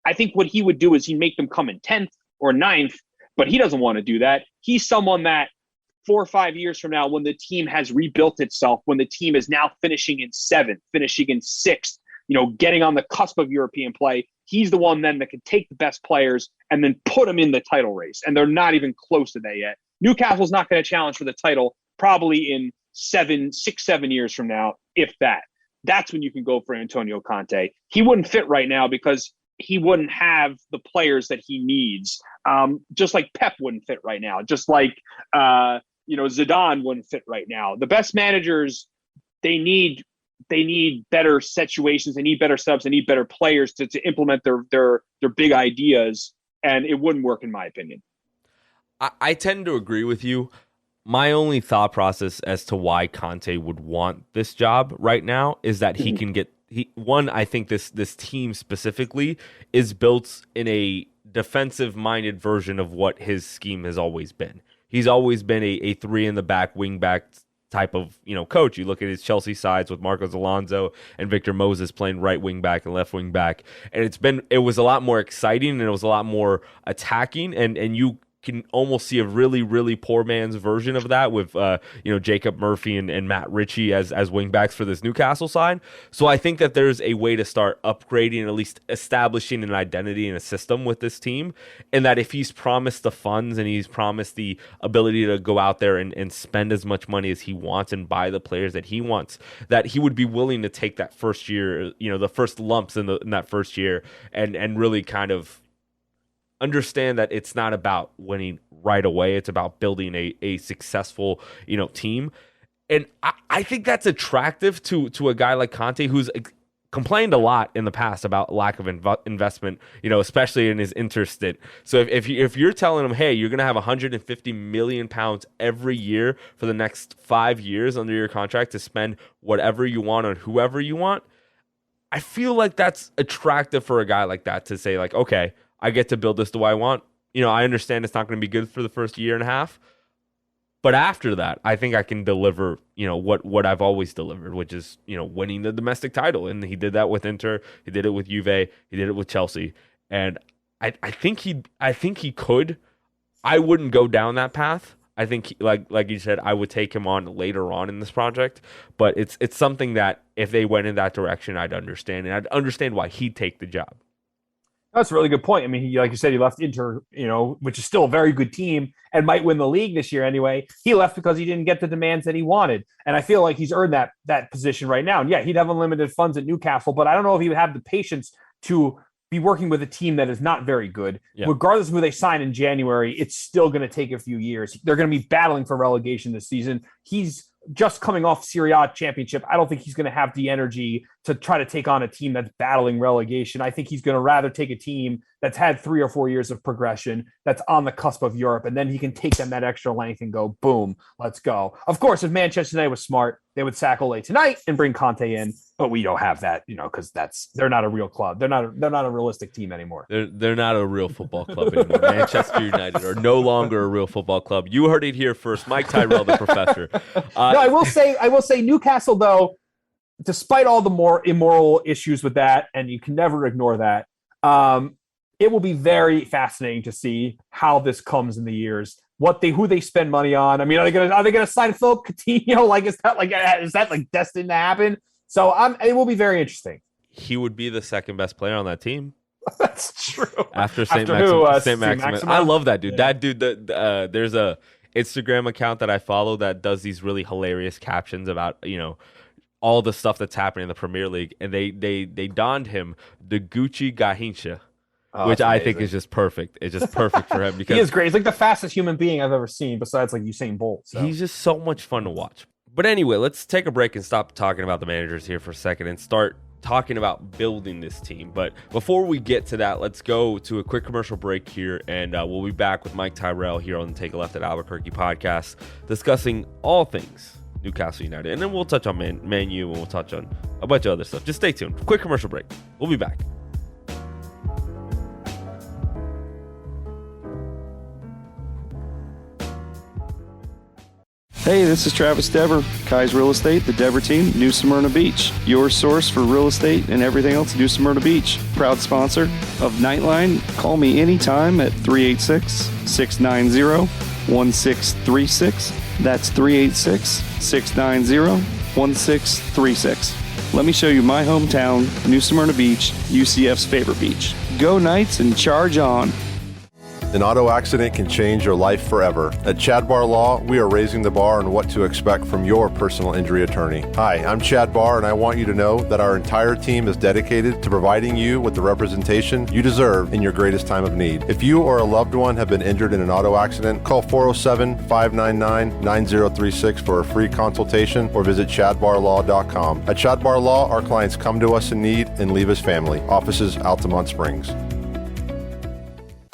I think what he would do is he'd make them come in 10th or 9th, but he doesn't want to do that. He's someone that 4 or 5 years from now, when the team has rebuilt itself, when the team is now finishing in 7th, finishing in 6th, getting on the cusp of European play, he's the one then that can take the best players and then put them in the title race. And they're not even close to that yet. Newcastle's not going to challenge for the title probably in 6, 7 years from now, if that. That's when you can go for Antonio Conte. He wouldn't fit right now because he wouldn't have the players that he needs. Just like Pep wouldn't fit right now. Just like, Zidane wouldn't fit right now. The best managers, they need better situations. They need better subs. They need better players to implement their big ideas. And it wouldn't work, in my opinion. I tend to agree with you. My only thought process as to why Conte would want this job right now is that he can get I think this team specifically is built in a defensive-minded version of what his scheme has always been. He's always been a 3 in the back, wing back type of coach. You look at his Chelsea sides with Marcos Alonso and Victor Moses playing right wing back and left wing back, and it was a lot more exciting and it was a lot more attacking, and you can almost see a really, really poor man's version of that with Jacob Murphy and Matt Ritchie as wingbacks for this Newcastle side. So I think that there's a way to start upgrading and at least establishing an identity and a system with this team, and that if he's promised the funds and he's promised the ability to go out there and spend as much money as he wants and buy the players that he wants, that he would be willing to take that first year, the first lumps in that first year and really kind of understand that it's not about winning right away. It's about building a successful, team. And I think that's attractive to a guy like Conte, who's complained a lot in the past about lack of investment, especially in his Inter stint. So if you're telling him, hey, you're going to have 150 million pounds every year for the next 5 years under your contract to spend whatever you want on whoever you want, I feel like that's attractive for a guy like that to say, like, okay, I get to build this the way I want. I understand it's not going to be good for the first year and a half, but after that, I think I can deliver, what I've always delivered, which is, winning the domestic title. And he did that with Inter. He did it with Juve. He did it with Chelsea. And I think he could. I wouldn't go down that path. I think, like you said, I would take him on later on in this project. But it's something that if they went in that direction, I'd understand. And I'd understand why he'd take the job. That's a really good point. I mean, like you said, he left Inter, which is still a very good team and might win the league this year anyway. He left because he didn't get the demands that he wanted. And I feel like he's earned that position right now. And yeah, he'd have unlimited funds at Newcastle, but I don't know if he would have the patience to be working with a team that is not very good. Yeah. Regardless of who they sign in January, it's still going to take a few years. They're going to be battling for relegation this season. He's just coming off Serie A championship. I don't think he's going to have the energy to try to take on a team that's battling relegation. I think he's going to rather take a team that's had 3 or 4 years of progression, that's on the cusp of Europe, and then he can take them that extra length and go, boom, let's go. Of course, if Manchester United was smart, they would sack Ole tonight and bring Conte in, but we don't have that, because they're not a real club. They're not a realistic team anymore. They're not a real football club anymore. Manchester United are no longer a real football club. You heard it here first. Mike Tyrrell, the professor. No, I will say Newcastle, though, despite all the more immoral issues with that, and you can never ignore that, it will be very fascinating to see how this comes in the years. Who they spend money on. I mean, are they gonna sign Philip Coutinho? Is that destined to happen? So it will be very interesting. He would be the second best player on that team. That's true. After St. Maximin. I love that dude. Yeah. That dude. There's a Instagram account that I follow that does these really hilarious captions about all the stuff that's happening in the Premier League, and they donned him the Gucci Gahincha. Which I think is just perfect. It's just perfect for him because he is great. He's like the fastest human being I've ever seen, besides like Usain Bolt. So. He's just so much fun to watch. But anyway, let's take a break and stop talking about the managers here for a second and start talking about building this team. But before we get to that, let's go to a quick commercial break here, and we'll be back with Mike Tyrrell here on the Take a Left at Albuquerque podcast, discussing all things Newcastle United. And then we'll touch on Man U, and we'll touch on a bunch of other stuff. Just stay tuned. Quick commercial break. We'll be back. Hey, this is Travis Dever, Kai's Real Estate, the Dever team, New Smyrna Beach. Your source for real estate and everything else, New Smyrna Beach. Proud sponsor of Knightline. Call me anytime at 386-690-1636. That's 386-690-1636. Let me show you my hometown, New Smyrna Beach, UCF's favorite beach. Go Knights and charge on. An auto accident can change your life forever. At Chad Barr Law, we are raising the bar on what to expect from your personal injury attorney. Hi, I'm Chad Barr, and I want you to know that our entire team is dedicated to providing you with the representation you deserve in your greatest time of need. If you or a loved one have been injured in an auto accident, call 407-599-9036 for a free consultation or visit chadbarlaw.com. At Chad Barr Law, our clients come to us in need and leave as family. Offices, Altamont Springs.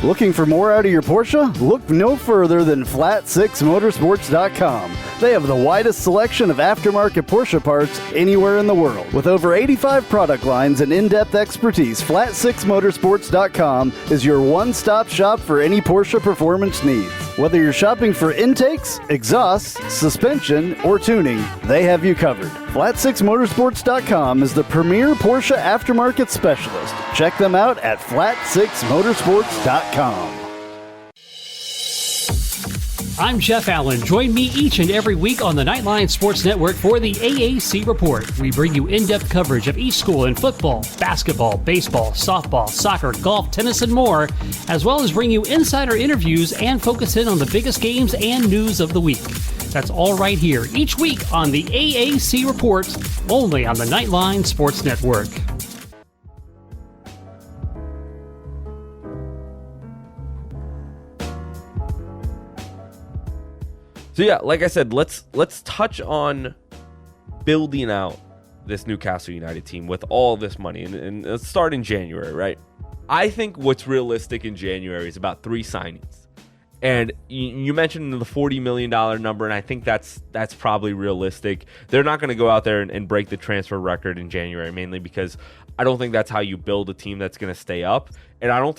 Looking for more out of your Porsche? Look no further than Flat6Motorsports.com. They have the widest selection of aftermarket Porsche parts anywhere in the world. With over 85 product lines and in-depth expertise, Flat6Motorsports.com is your one-stop shop for any Porsche performance needs. Whether you're shopping for intakes, exhausts, suspension, or tuning, they have you covered. Flat6Motorsports.com is the premier Porsche aftermarket specialist. Check them out at Flat6Motorsports.com. I'm Jeff Allen. Join me each and every week on the Knightline Sports Network for the AAC Report. We bring you in-depth coverage of each school in football, basketball, baseball, softball, soccer, golf, tennis, and more, as well as bring you insider interviews and focus in on the biggest games and news of the week. That's all right here each week on the AAC Report, only on the Knightline Sports Network. So yeah, like I said, let's touch on building out this Newcastle United team with all this money, and let's start in January, right? I think what's realistic in January is about 3 signings, and you mentioned the $40 million number, and I think that's probably realistic. They're not going to go out there and break the transfer record in January, mainly because I don't think that's how you build a team that's going to stay up. And I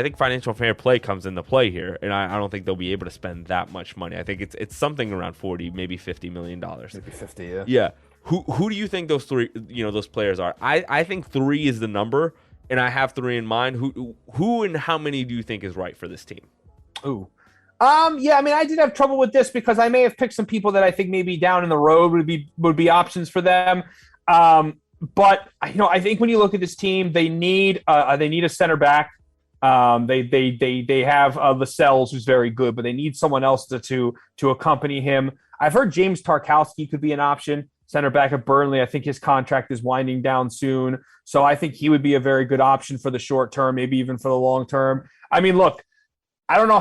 think financial fair play comes into play here, and I don't think they'll be able to spend that much money. I think it's something around 40, maybe $50 million. Maybe 50, yeah. Yeah. Who do you think those those players are? I think 3 is the number, and I have 3 in mind. Who and how many do you think is right for this team? Ooh. Yeah, I mean, I did have trouble with this because I may have picked some people that I think maybe down in the road would be options for them. But I think when you look at this team, they need a center back. They have Lascelles, who's very good, but they need someone else to accompany him. I've heard James Tarkowski could be an option, center back at Burnley. I think his contract is winding down soon, so I think he would be a very good option for the short term, maybe even for the long term. I mean, look, I don't know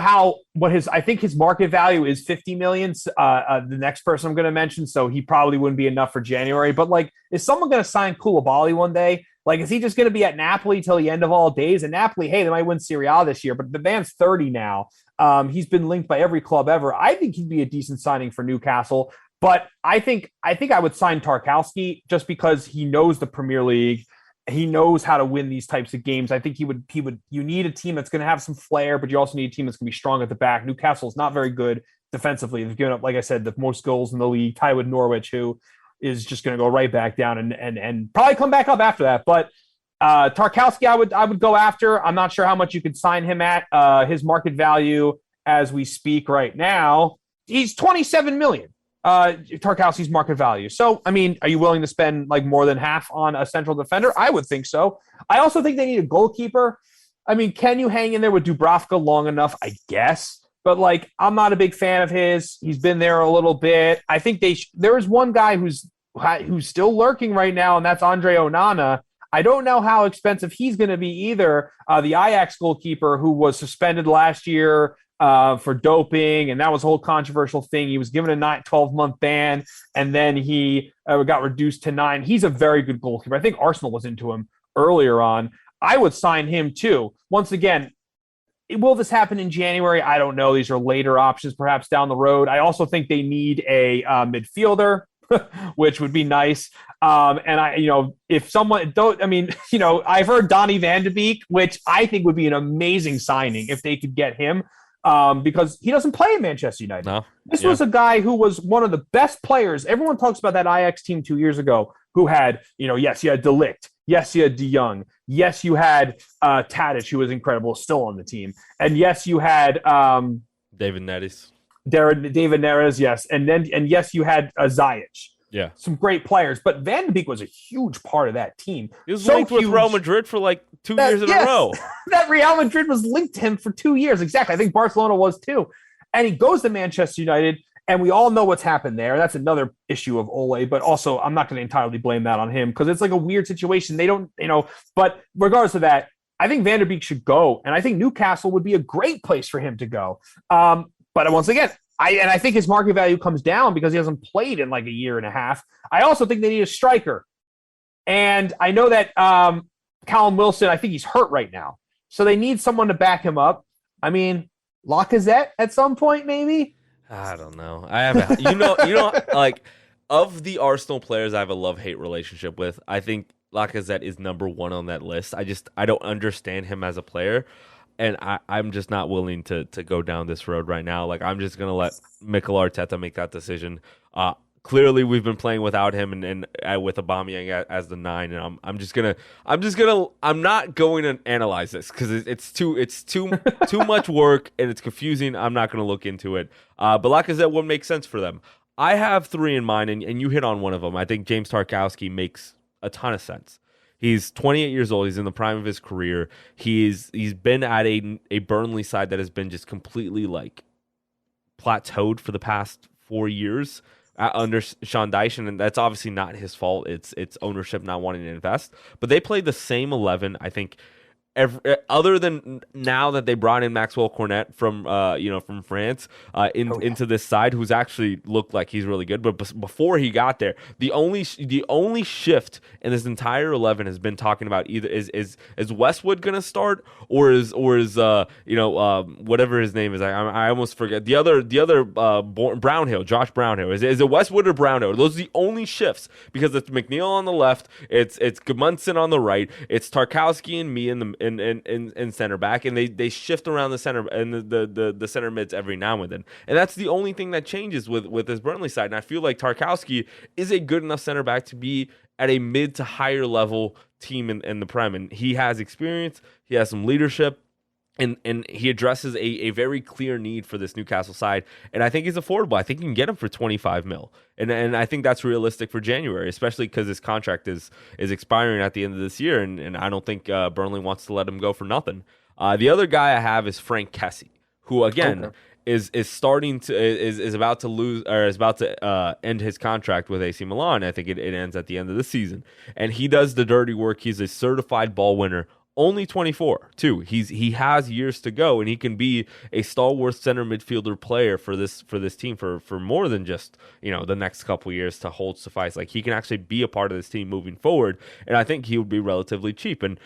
I think his market value is 50 million. The next person I'm going to mention, so he probably wouldn't be enough for January. But is someone going to sign Koulibaly one day? Is he just going to be at Napoli till the end of all days? And Napoli, hey, they might win Serie A this year, but the man's 30 now. He's been linked by every club ever. I think he'd be a decent signing for Newcastle. But I think I would sign Tarkowski just because he knows the Premier League. He knows how to win these types of games. I think he would. You need a team that's going to have some flair, but you also need a team that's going to be strong at the back. Newcastle is not very good defensively. They've given up, like I said, the most goals in the league, tied with Norwich, who is just going to go right back down and probably come back up after that. But Tarkowski, I would go after. I'm not sure how much you could sign him at. His market value as we speak right now, he's 27 million. Tarkowski's market value. So, I mean, are you willing to spend more than half on a central defender? I would think so. I also think they need a goalkeeper. I mean, can you hang in there with Dubravka long enough? I guess. But, I'm not a big fan of his. He's been there a little bit. I think there is one guy who's still lurking right now, and that's Andre Onana. I don't know how expensive he's going to be either. The Ajax goalkeeper who was suspended last year for doping, and that was a whole controversial thing. He was given a 12-month ban, and then he got reduced to 9. He's a very good goalkeeper. I think Arsenal was into him earlier on. I would sign him too. Once again, will this happen in January? I don't know. These are later options, perhaps down the road. I also think they need a midfielder, which would be nice. If someone don't, I've heard Donny van de Beek, which I think would be an amazing signing if they could get him. because he doesn't play at Manchester United. No. This was a guy who was one of the best players. Everyone talks about that Ajax team 2 years ago who had, yes, you had De Ligt. Yes, you had De Jong. Yes, you had Tadic, who was incredible, still on the team. And yes, you had David Neres. David Neres, yes. And yes, you had Ziyech. Yeah. Some great players. But Van de Beek was a huge part of that team. He was linked with Real Madrid for like 2 years in a row. That Real Madrid was linked to him for 2 years. Exactly. I think Barcelona was too. And he goes to Manchester United, and we all know what's happened there. That's another issue of Ole, but also I'm not going to entirely blame that on him because it's like a weird situation. They don't, but regardless of that, I think Van der Beek should go. And I think Newcastle would be a great place for him to go. But once again, I think his market value comes down because he hasn't played in like a year and a half. I also think they need a striker. And I know that Callum Wilson, I think he's hurt right now. So they need someone to back him up. I mean, Lacazette at some point, maybe? I don't know. I have like of the Arsenal players I have a love-hate relationship with, I think Lacazette is number one on that list. I don't understand him as a player. And I'm just not willing to go down this road right now. Like, I'm just going to let Mikel Arteta make that decision. Clearly, we've been playing without him and with Aubameyang as the 9. And I'm not going to analyze this because it's too much work and it's confusing. I'm not going to look into it. But Lacazette would make sense for them. I have 3 in mind, and you hit on one of them. I think James Tarkowski makes a ton of sense. He's 28 years old. He's in the prime of his career. He's been at a Burnley side that has been just completely like plateaued for the past 4 years under Sean Dyche, and that's obviously not his fault. It's ownership not wanting to invest. But they played the same 11, I think, other than now that they brought in Maxwell Cornet from France into this side, who's actually looked like he's really good. But before he got there, the only shift in this entire 11 has been talking about either is Westwood going to start or is whatever his name is. I almost forget the other Brownhill, Josh Brownhill. Is it Westwood or Brownhill? Those are the only shifts because it's McNeil on the left, it's Gudmundsson on the right, it's Tarkowski and me in center back, and they shift around the center and the center mids every now and then, and that's the only thing that changes with this Burnley side. And I feel like Tarkowski is a good enough center back to be at a mid to higher level team in the Prem, and he has experience, he has some leadership. And he addresses a very clear need for this Newcastle side, and I think he's affordable. I think you can get him for 25 mil, and I think that's realistic for January, especially because his contract is expiring at the end of this year, and I don't think Burnley wants to let him go for nothing. The other guy I have is Frank Cassie, who again is about to lose or is about to end his contract with AC Milan. I think it ends at the end of the season, and he does the dirty work. He's a certified ball winner. Only 24, too. He has years to go, and he can be a stalwart center midfielder player for this team for more than just the next couple years to hold suffice. Like, he can actually be a part of this team moving forward, and I think he would be relatively cheap. And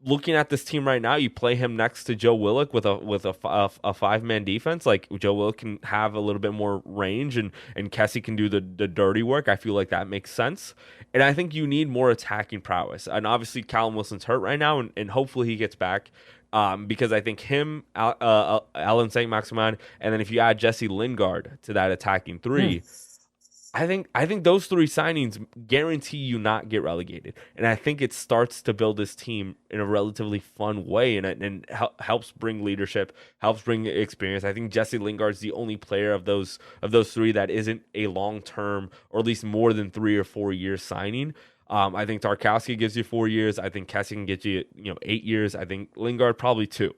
looking at this team right now, you play him next to Joe Willock with a 5-man defense. Like, Joe Willock can have a little bit more range, and Kessie can do the dirty work. I feel like that makes sense. And I think you need more attacking prowess. And obviously, Callum Wilson's hurt right now, and hopefully he gets back. Because I think him, Alan Saint-Maximin, and then if you add Jesse Lingard to that attacking 3, I think those 3 signings guarantee you not get relegated, and I think it starts to build this team in a relatively fun way, and helps bring leadership, helps bring experience. I think Jesse Lingard's the only player of those 3 that isn't a long term or at least more than 3 or 4 year signing. I think Tarkowski gives you 4 years. I think Cassie can get you 8 years. I think Lingard probably 2.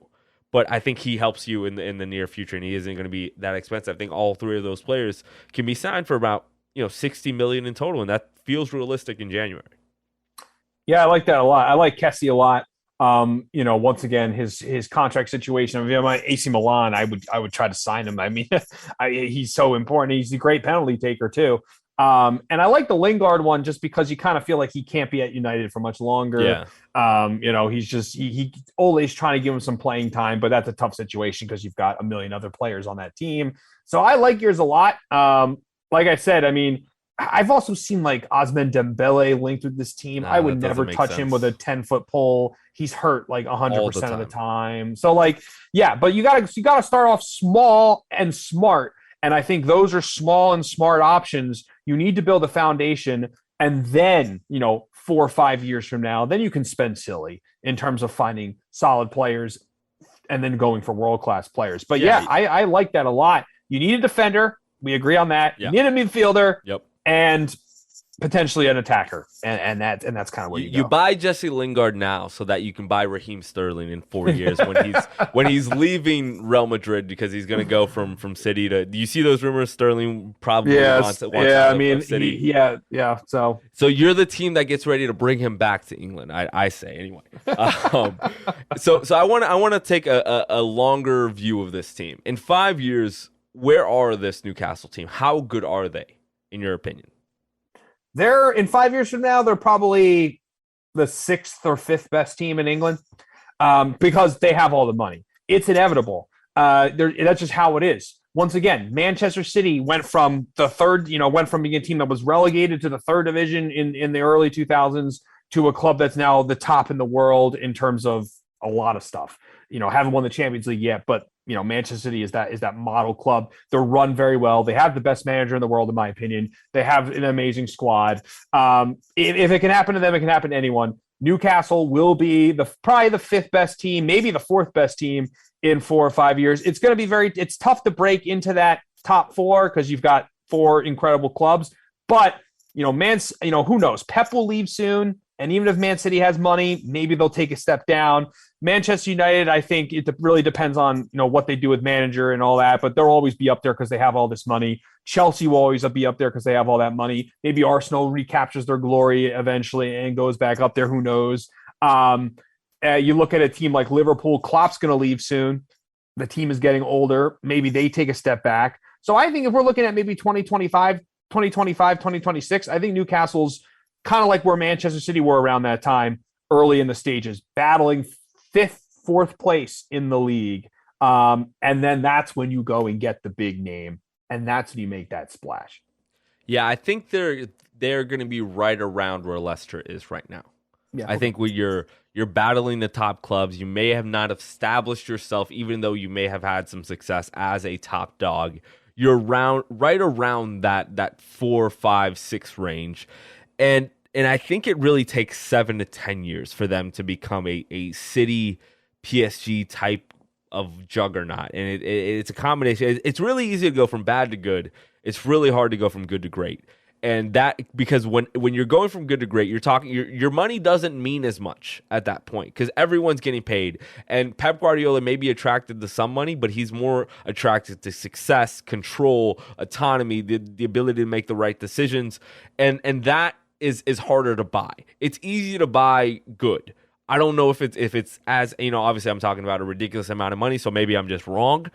But I think he helps you in the near future, and he isn't going to be that expensive. I think all 3 of those players can be signed for about 60 million in total, and that feels realistic in January. Yeah, I like that a lot. I like Kessie a lot. Once again, his contract situation. If I'm AC Milan, I would try to sign him. I mean, he's so important. He's a great penalty taker too. And I like the Lingard one just because you kind of feel like he can't be at United for much longer. Yeah. He's just he always trying to give him some playing time, but that's a tough situation because you've got a million other players on that team. So I like yours a lot. Like I said, I mean, I've also seen like Osman Dembele linked with this team. I would never touch him with a 10-foot pole. He's hurt like 100% of the time. So like, yeah, but you gotta start off small and smart. And I think those are small and smart options. You need to build a foundation, and then 4 or 5 years from now, then you can spend silly in terms of finding solid players and then going for world-class players. But I like that a lot. You need a defender. We agree on that. Yeah. You need a midfielder. Yep. And potentially an attacker, and that's kind of where you go. You buy Jesse Lingard now so that you can buy Raheem Sterling in 4 years when he's leaving Real Madrid, because he's going to go from City to. Do you see those rumors? Sterling probably wants out of City. So you're the team that gets ready to bring him back to England. I say anyway. So I want to take a longer view of this team. In 5 years, where are this Newcastle team? How good are they, in your opinion? They're in 5 years from now, they're probably the 6th or 5th best team in England, because they have all the money. It's inevitable. That's just how it is. Once again, Manchester City went from being a team that was relegated to the third division in the early 2000s to a club that's now the top in the world in terms of a lot of stuff. Haven't won the Champions League yet, but Manchester City is that model club. They're run very well. They have the best manager in the world, in my opinion. They have an amazing squad. If it can happen to them, it can happen to anyone. Newcastle will be probably the 5th best team, maybe the 4th best team in 4 or 5 years. It's going to be it's tough to break into that top 4 because you've got 4 incredible clubs. But who knows? Pep will leave soon. And even if Man City has money, maybe they'll take a step down. Manchester United, I think it really depends on what they do with manager and all that, but they'll always be up there because they have all this money. Chelsea will always be up there because they have all that money. Maybe Arsenal recaptures their glory eventually and goes back up there. Who knows? You look at a team like Liverpool. Klopp's going to leave soon. The team is getting older. Maybe they take a step back. So I think if we're looking at maybe 2025, 2026, I think Newcastle's kind of like where Manchester City were around that time, early in the stages, battling 5th, 4th place in the league. And then that's when you go and get the big name, and that's when you make that splash. Yeah, I think they're going to be right around where Leicester is right now. Yeah, I think when you're battling the top clubs, you may have not established yourself, even though you may have had some success as a top dog. You're right around that 4, 5, 6 range. And I think it really takes 7 to 10 years for them to become a City PSG type of juggernaut. And it's a combination. It's really easy to go from bad to good. It's really hard to go from good to great. And that, because when you're going from good to great, your money doesn't mean as much at that point because everyone's getting paid. And Pep Guardiola may be attracted to some money, but he's more attracted to success, control, autonomy, the ability to make the right decisions. And that is harder to buy. It's easy to buy good. I don't know if it's as, obviously I'm talking about a ridiculous amount of money, so maybe I'm just wrong.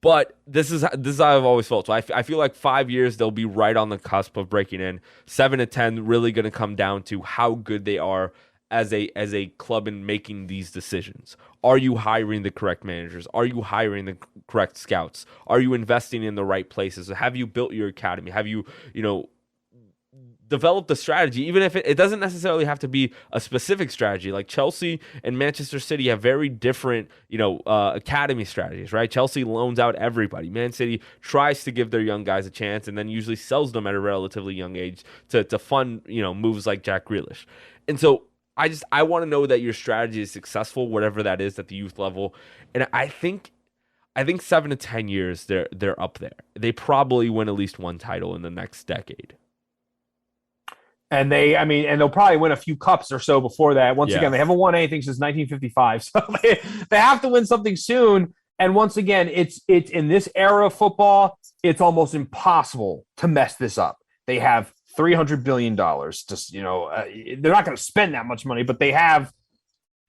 But this is how I've always felt. So I feel like 5 years they'll be right on the cusp of breaking in. 7 to 10 really going to come down to how good they are as a club in making these decisions. Are you hiring the correct managers? Are you hiring the correct scouts? Are you investing in the right places? Have you built your academy? Have you develop the strategy, even if it doesn't necessarily have to be a specific strategy. Like Chelsea and Manchester City have very different, academy strategies, right? Chelsea loans out everybody. Man City tries to give their young guys a chance and then usually sells them at a relatively young age to fund, moves like Jack Grealish. And so I want to know that your strategy is successful, whatever that is at the youth level. And I think 7 to 10 years they're up there. They probably win at least one title in the next decade. And they'll probably win a few cups or so before that. Once again, they haven't won anything since 1955. So they have to win something soon. And once again, it's in this era of football, it's almost impossible to mess this up. They have $300 billion. They're not going to spend that much money, but they have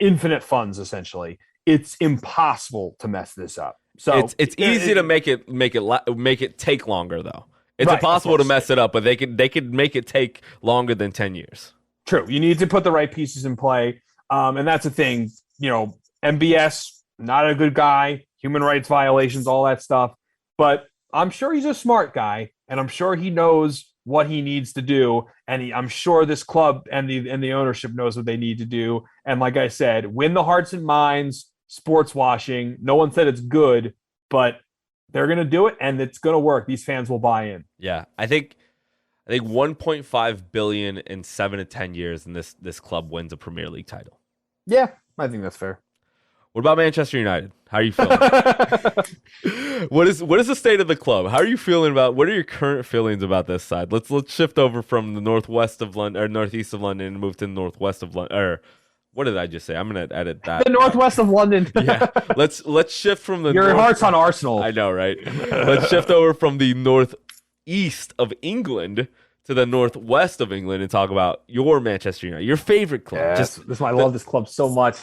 infinite funds, essentially. It's impossible to mess this up. So it's easy to make it take longer, though. It's impossible to mess it up, but they could make it take longer than 10 years. True. You need to put the right pieces in play. And that's the thing, MBS, not a good guy, human rights violations, all that stuff. But I'm sure he's a smart guy, and I'm sure he knows what he needs to do, and I'm sure this club and the ownership knows what they need to do. And like I said, win the hearts and minds. Sports washing. No one said it's good, but they're going to do it, and it's going to work. These fans will buy in. Yeah, I think 1.5 billion in 7 to 10 years, and this club wins a Premier League title. Yeah, I think that's fair. What about Manchester United? How are you feeling? What is the state of the club? How are you feeling about? What are your current feelings about this side? Let's shift over from the northwest of London or northeast of London and move to the northwest of London. Or what did I just say? I'm gonna edit that. The northwest of London. Yeah. Let's shift from the. Your heart's on Arsenal. I know, right? Let's shift over from the northeast of England to the northwest of England and talk about your Manchester United, your favorite club. Yes, I love this club so much.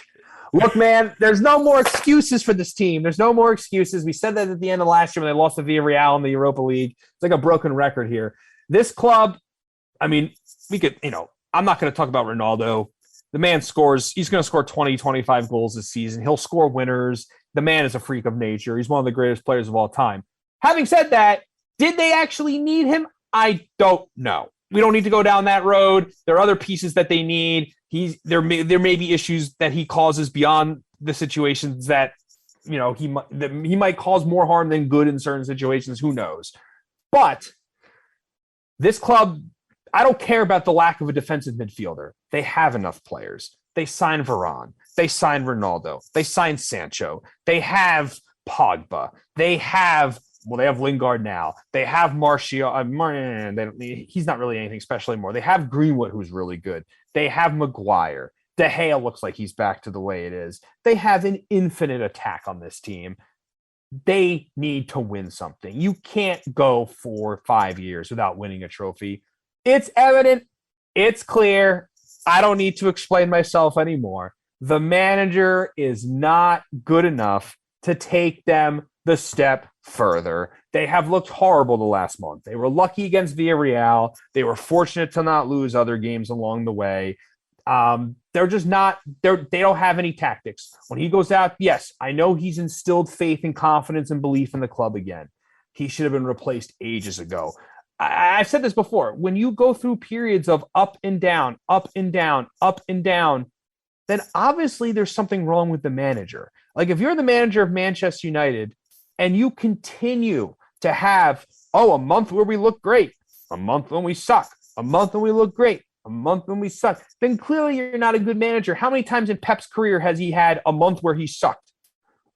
Look, man, there's no more excuses for this team. There's no more excuses. We said that at the end of last year when they lost to Villarreal in the Europa League. It's like a broken record here. This club, I mean, we could, I'm not going to talk about Ronaldo. The man scores. He's going to score 20, 25 goals this season. He'll score winners. The man is a freak of nature. He's one of the greatest players of all time. Having said that, did they actually need him? I don't know. We don't need to go down that road. There are other pieces that they need. There may be issues that he causes beyond the situations that he might cause more harm than good in certain situations. Who knows? But this club, I don't care about the lack of a defensive midfielder. They have enough players. They signed Varane. They signed Ronaldo. They signed Sancho. They have Pogba. They have Lingard now. They have Martial. He's not really anything special anymore. They have Greenwood, who's really good. They have Maguire. De Gea looks like he's back to the way it is. They have an infinite attack on this team. They need to win something. You can't go for 5 years without winning a trophy. It's evident. It's clear. I don't need to explain myself anymore. The manager is not good enough to take them the step further. They have looked horrible the last month. They were lucky against Villarreal. They were fortunate to not lose other games along the way. They're just not, they don't have any tactics. When he goes out, yes, I know he's instilled faith and confidence and belief in the club again. He should have been replaced ages ago. I've said this before. When you go through periods of up and down, up and down, up and down, then obviously there's something wrong with the manager. Like if you're the manager of Manchester United and you continue to have, a month where we look great, a month when we suck, a month when we look great, a month when we suck, then clearly you're not a good manager. How many times in Pep's career has he had a month where he sucked?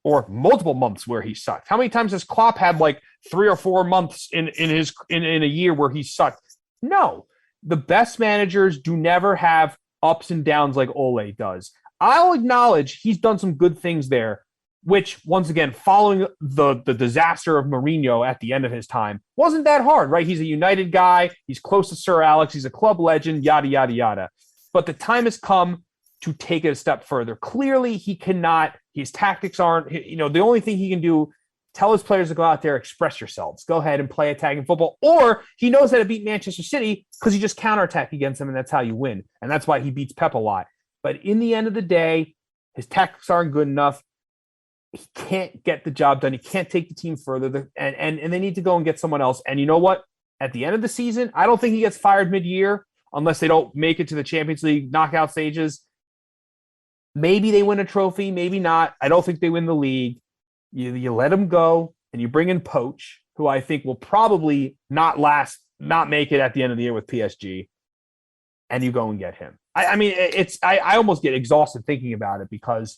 Or multiple months where he sucked? How many times has Klopp had like 3 or 4 months in a year where he sucked? No. The best managers do never have ups and downs like Ole does. I'll acknowledge he's done some good things there, which, once again, following the disaster of Mourinho at the end of his time, wasn't that hard, right? He's a United guy. He's close to Sir Alex. He's a club legend, yada, yada, yada. But the time has come to take it a step further. Clearly, he cannot. His tactics aren't, the only thing he can do, tell his players to go out there, express yourselves. Go ahead and play attacking football. Or he knows how to beat Manchester City because you just counterattack against them, and that's how you win. And that's why he beats Pep a lot. But in the end of the day, his tactics aren't good enough. He can't get the job done. He can't take the team further. And they need to go and get someone else. And you know what? At the end of the season, I don't think he gets fired mid-year unless they don't make it to the Champions League knockout stages. Maybe they win a trophy, maybe not. I don't think they win the league. You let him go, and you bring in Poach, who I think will probably not make it at the end of the year with PSG, and you go and get him. I almost get exhausted thinking about it because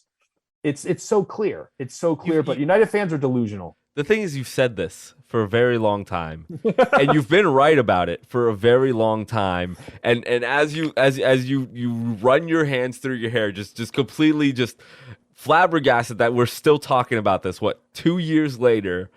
it's so clear. It's so clear, but United fans are delusional. The thing is, you've said this for a very long time, and you've been right about it for a very long time. And as you run your hands through your hair, just completely just flabbergasted that we're still talking about this. 2 years later?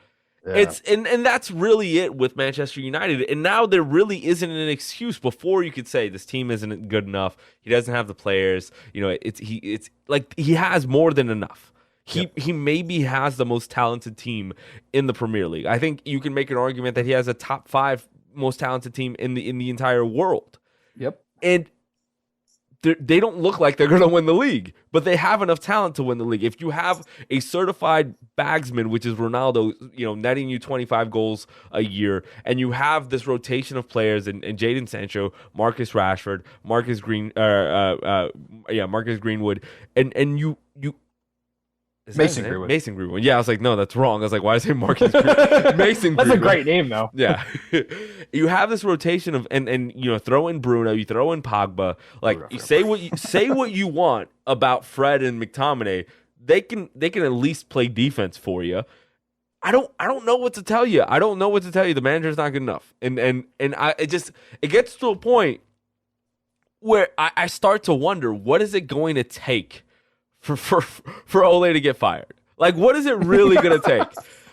Yeah. It's and that's really it with Manchester United. And now there really isn't an excuse. Before you could say this team isn't good enough. He doesn't have the players. It's like he has more than enough. He maybe has the most talented team in the Premier League. I think you can make an argument that he has a top 5 most talented team in the entire world. Yep. And they don't look like they're going to win the league, but they have enough talent to win the league. If you have a certified bagsman, which is Ronaldo, netting you 25 goals a year, and you have this rotation of players and Jadon Sancho, Marcus Rashford, Marcus Greenwood, and you Mason Greenwood. Mason Greenwood. Yeah, I was like, no, that's wrong. I was like, why is it Marcus Greenwood? Mason That's Greenwood. a great name, though. Yeah. You have this rotation of and throw in Bruno, you throw in Pogba. Like you say what you want about Fred and McTominay. They can at least play defense for you. I don't know what to tell you. I don't know what to tell you. The manager's not good enough. It gets to a point where I start to wonder, what is it going to take for Ole to get fired? Like, what is it really going to take?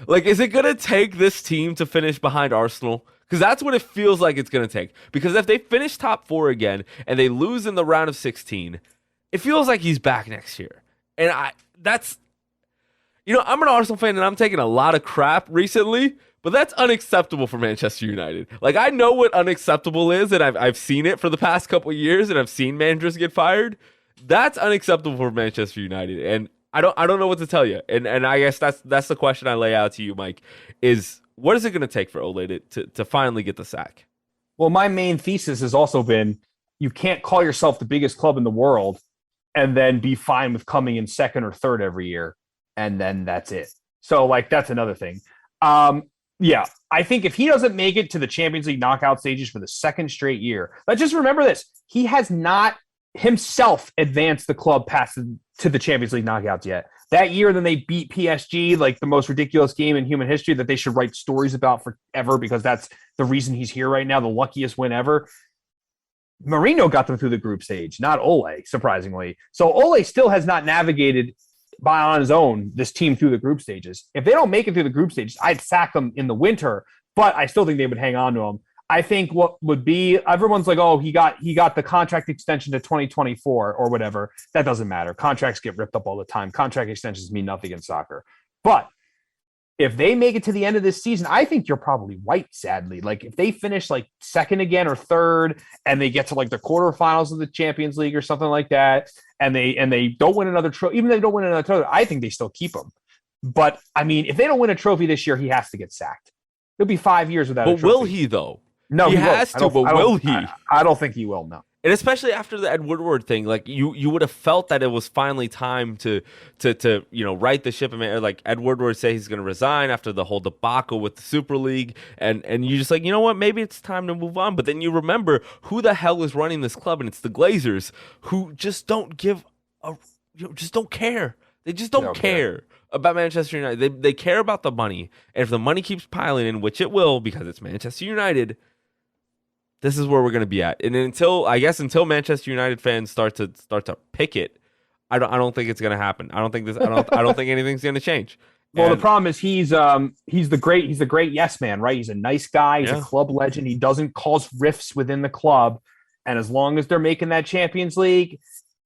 Like, is it going to take this team to finish behind Arsenal? Because that's what it feels like it's going to take. Because if they finish top 4 again and they lose in the round of 16, it feels like he's back next year. And I'm an Arsenal fan and I'm taking a lot of crap recently, but that's unacceptable for Manchester United. Like, I know what unacceptable is, and I've seen it for the past couple of years, and I've seen managers get fired. That's unacceptable for Manchester United, and I don't know what to tell you. And I guess that's the question I lay out to you, Mike, is what is it going to take for Ole to finally get the sack? Well, my main thesis has also been you can't call yourself the biggest club in the world and then be fine with coming in second or third every year, and then that's it. So, like, that's another thing. Yeah, I think if he doesn't make it to the Champions League knockout stages for the second straight year, let's just remember this. He has not himself advanced the club past to the Champions League knockouts yet. That year, then they beat PSG, like the most ridiculous game in human history that they should write stories about forever, because that's the reason he's here right now, the luckiest win ever. Mourinho got them through the group stage, not Ole, surprisingly. So Ole still has not navigated on his own this team through the group stages. If they don't make it through the group stages, I'd sack them in the winter, but I still think they would hang on to him. I think what would be, everyone's like, oh, he got the contract extension to 2024 or whatever. That doesn't matter. Contracts get ripped up all the time. Contract extensions mean nothing in soccer. But if they make it to the end of this season, I think you're probably right, sadly. Like, if they finish like second again or third and they get to like the quarterfinals of the Champions League or something like that, and they don't win another trophy, even if they don't win another trophy, I think they still keep him. But I mean, if they don't win a trophy this year, he has to get sacked. It'll be 5 years without a trophy. But will he, though? No, he has to, but will he? I don't think he will, no. And especially after the Ed Woodward thing, like you would have felt that it was finally time to right the ship. And like Ed Woodward say he's going to resign after the whole debacle with the Super League, and you just like, you know what, maybe it's time to move on. But then you remember who the hell is running this club, and it's the Glazers, who just don't just don't care. They just don't care about Manchester United. They care about the money, and if the money keeps piling in, which it will because it's Manchester United, this is where we're going to be at. And until Manchester United fans start to picket, I don't think it's going to happen. I don't think anything's going to change. Well, the problem is he's the great yes man, right? He's a nice guy. He's a club legend. He doesn't cause rifts within the club, and as long as they're making that Champions League,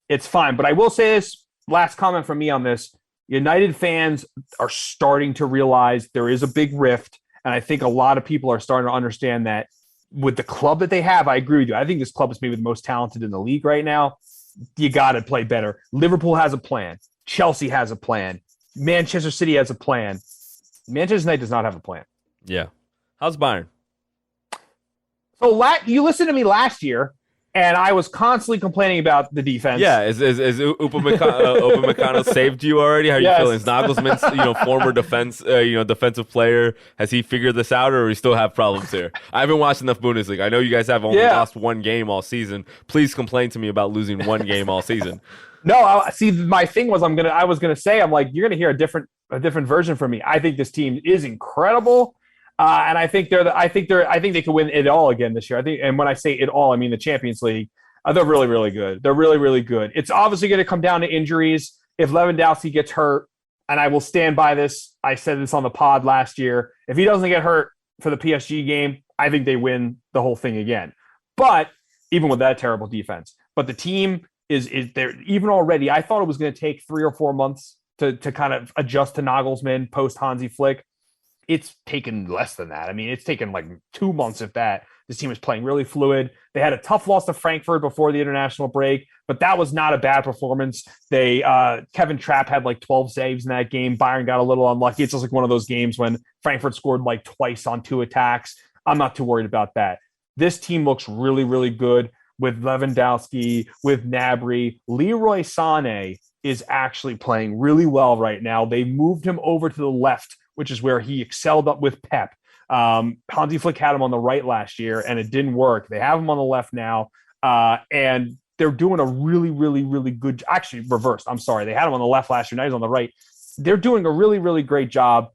it's fine. But I will say this last comment from me on this: United fans are starting to realize there is a big rift, and I think a lot of people are starting to understand that. With the club that they have, I agree with you. I think this club is maybe the most talented in the league right now. You got to play better. Liverpool has a plan. Chelsea has a plan. Manchester City has a plan. Manchester United does not have a plan. Yeah. How's Bayern? So you listened to me last year, and I was constantly complaining about the defense. Yeah, is Upamecano saved you already? How are you feeling? Is Nagelsmann's former defensive player, has he figured this out, or do we still have problems here? I haven't watched enough Bundesliga. I know you guys have only lost one game all season. Please complain to me about losing one game all season. No, see, my thing was I was gonna say, I'm like, you're gonna hear a different version from me. I think this team is incredible. And I think they could win it all again this year. And when I say it all, I mean the Champions League. They're really, really good. They're really, really good. It's obviously going to come down to injuries. If Lewandowski gets hurt, and I will stand by this, I said this on the pod last year. If he doesn't get hurt for the PSG game, I think they win the whole thing again. But even with that terrible defense, but the team is there. Even already, I thought it was going to take 3 or 4 months to kind of adjust to Nagelsmann post Hansi Flick. It's taken less than that. I mean, it's taken like 2 months, if that. This team was playing really fluid. They had a tough loss to Frankfurt before the international break, but that was not a bad performance. Kevin Trapp had like 12 saves in that game. Bayern got a little unlucky. It's just like one of those games when Frankfurt scored like twice on 2 attacks. I'm not too worried about that. This team looks really, really good with Lewandowski, with Gnabry. Leroy Sané is actually playing really well right now. They moved him over to the left, which is where he excelled up with Pep. Hansi Flick had him on the right last year, and it didn't work. They have him on the left now, and they're doing a really, really, really good – actually, reversed. I'm sorry. They had him on the left last year. Now he's on the right. They're doing a really, really great job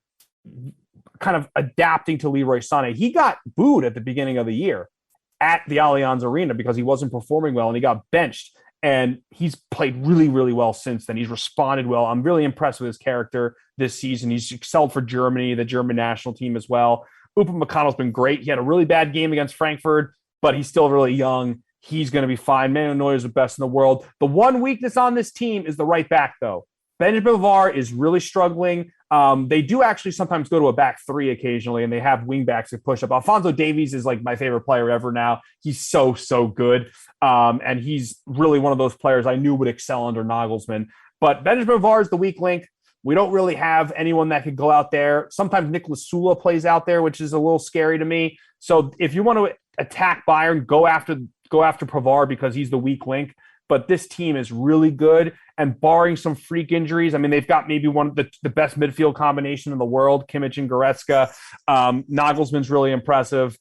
kind of adapting to Leroy Sané. He got booed at the beginning of the year at the Allianz Arena because he wasn't performing well, and he got benched. And he's played really, really well since then. He's responded well. I'm really impressed with his character this season. He's excelled for Germany, the German national team as well. Upamecano's been great. He had a really bad game against Frankfurt, but he's still really young. He's going to be fine. Manuel Neuer is the best in the world. The one weakness on this team is the right back, though. Benjamin Pavard is really struggling. They do actually sometimes go to a back three occasionally, and they have wing backs that push up. Alphonso Davies is like my favorite player ever now. He's so good. And he's really one of those players I knew would excel under Nagelsmann. But Benjamin Pavard is the weak link. We don't really have anyone that could go out there. Sometimes Nicolas Sula plays out there, which is a little scary to me. So if you want to attack Bayern, go after Pavard because he's the weak link. But this team is really good, and barring some freak injuries, I mean, they've got maybe one of the best midfield combination in the world, Kimmich and Goretzka. Nagelsmann's really impressive.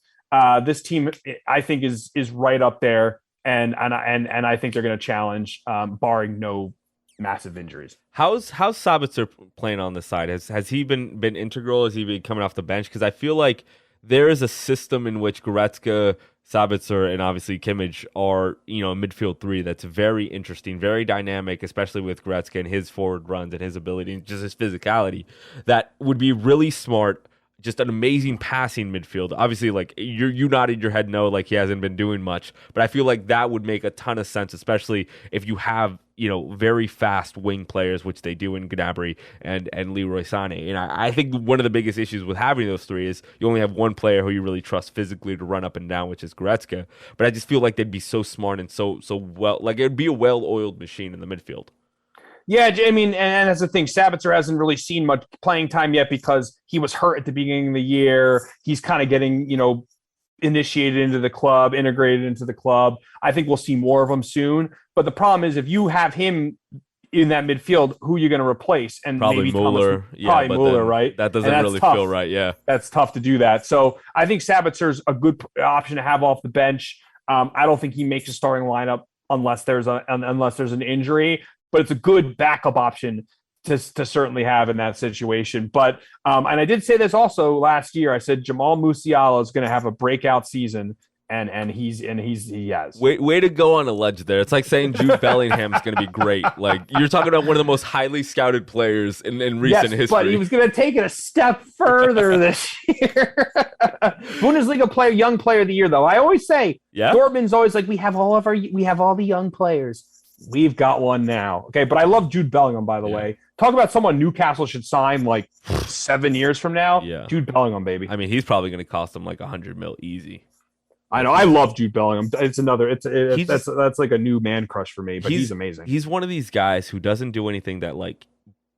This team, I think, is right up there, and I think they're going to challenge, barring no massive injuries. How's Sabitzer playing on this side? Has he been integral? Has he been coming off the bench? Because I feel like there is a system in which Goretzka, Sabitzer, and obviously Kimmich are, a midfield three that's very interesting, very dynamic, especially with Goretzka and his forward runs and his ability and just his physicality. That would be really smart, just an amazing passing midfield. Obviously, like you nodded your head no, like he hasn't been doing much, but I feel like that would make a ton of sense, especially if you have very fast wing players, which they do in Gnabry and Leroy Sané. And I think one of the biggest issues with having those three is you only have one player who you really trust physically to run up and down, which is Goretzka. But I just feel like they'd be so smart and so well, like it'd be a well-oiled machine in the midfield. Yeah, I mean, and that's the thing. Sabitzer hasn't really seen much playing time yet because he was hurt at the beginning of the year. He's kind of getting, initiated into the club, integrated into the club. I think we'll see more of him soon. But the problem is if you have him in that midfield, who are you going to replace? And probably maybe Mueller. Probably Mueller, right? That doesn't really feel right, yeah. That's tough to do that. So I think Sabitzer's a good option to have off the bench. I don't think he makes a starting lineup unless there's an injury. But it's a good backup option to certainly have in that situation. But and I did say this also last year. I said Jamal Musiala is going to have a breakout season, and he has. Way to go on a ledge there. It's like saying Jude Bellingham is going to be great. Like you're talking about one of the most highly scouted players in recent history. But he was going to take it a step further this year. Bundesliga young player of the year, though. I always say, Dortmund's always like we have all the young players. We've got one now. Okay, but I love Jude Bellingham, by the way. Talk about someone Newcastle should sign like 7 years from now. Yeah. Jude Bellingham, baby. I mean, he's probably going to cost them like $100 million easy. I know. I love Jude Bellingham. That's like a new man crush for me, but he's amazing. He's one of these guys who doesn't do anything that like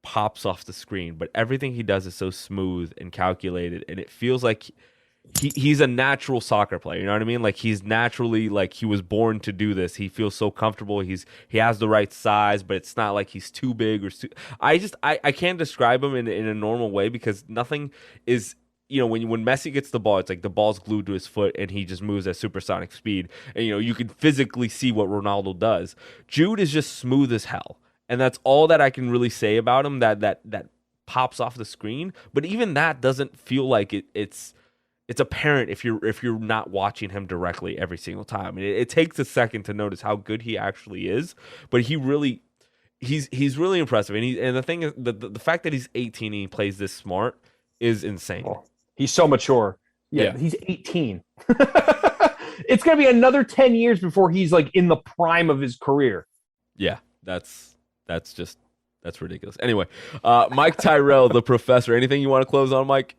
pops off the screen, but everything he does is so smooth and calculated, and it feels like he's a natural soccer player. You know what I mean? Like he's naturally, like he was born to do this. He feels so comfortable. He has the right size, but it's not like he's too big or too. I can't describe him in a normal way because nothing is. When Messi gets the ball, it's like the ball's glued to his foot and he just moves at supersonic speed. And you can physically see what Ronaldo does. Jude is just smooth as hell, and that's all that I can really say about him. That pops off the screen, but even that doesn't feel like it's apparent if you're not watching him directly every single time. And it takes a second to notice how good he actually is, but he's really impressive. And the thing is, the fact that he's 18 and he plays this smart is insane. Oh, he's so mature. Yeah. He's 18. It's going to be another 10 years before he's like in the prime of his career. Yeah, that's ridiculous. Anyway, Mike Tyrrell, the professor. Anything you want to close on, Mike?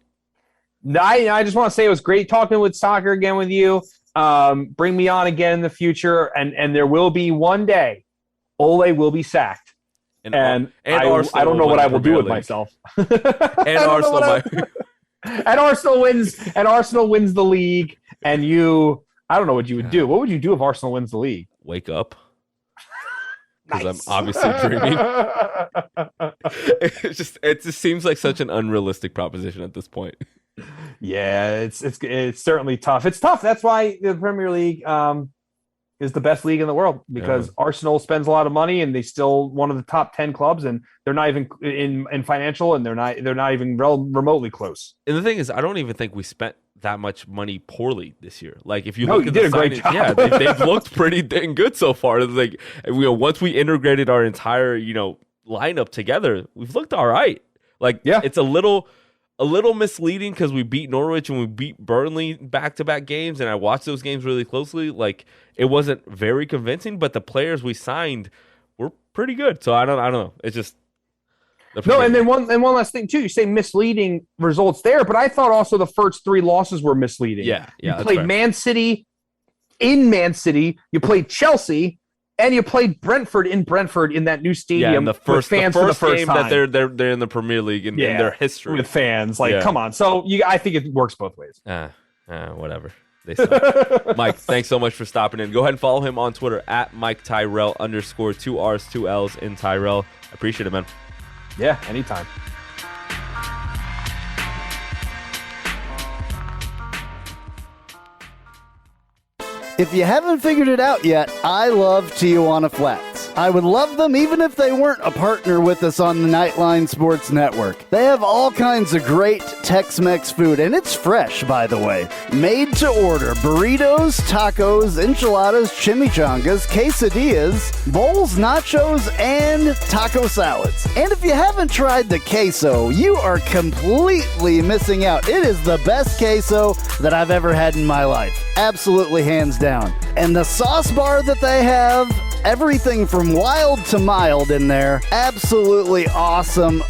No, I just want to say it was great talking with soccer again with you. Bring me on again in the future, and there will be one day Ole will be sacked. And I don't know what I will do with myself. And Arsenal and Arsenal wins the league, and I don't know what you would do. What would you do if Arsenal wins the league? Wake up. Because Nice. I'm obviously dreaming. It just seems like such an unrealistic proposition at this point. Yeah, it's certainly tough. It's tough. That's why the Premier League is the best league in the world, because Arsenal spends a lot of money and they still one of the top 10 clubs, and they're not even in financial, and they're not even remotely close. And the thing is, I don't even think we spent that much money poorly this year. Like if you No, look you at did the a great signings, job. yeah, they've looked pretty dang good so far. It's like once we integrated our entire lineup together, we've looked all right. Like it's a little misleading because we beat Norwich and we beat Burnley back-to-back games, and I watched those games really closely. Like it wasn't very convincing, but the players we signed were pretty good. So I don't know. It's just no. And then one last thing too. You say misleading results there, but I thought also the first 3 losses were misleading. Yeah. You played Man City in Man City. You played Chelsea. And you played Brentford in that new stadium the first with fans the for the first first game time. that they're in the Premier League in their history with fans. Like, come on. So I think it works both ways. Whatever. They suck. Mike, thanks so much for stopping in. Go ahead and follow him on Twitter at Mike Tyrrell _ 2 R's 2 L's in Tyrrell. I appreciate it, man. Yeah, anytime. If you haven't figured it out yet, I love Tijuana Flats. I would love them even if they weren't a partner with us on the Knightline Sports Network. They have all kinds of great Tex-Mex food, and it's fresh, by the way. Made to order burritos, tacos, enchiladas, chimichangas, quesadillas, bowls, nachos, and taco salads. And if you haven't tried the queso, you are completely missing out. It is the best queso that I've ever had in my life. Absolutely hands down. And the sauce bar that they have, everything from wild to mild in there. Absolutely awesome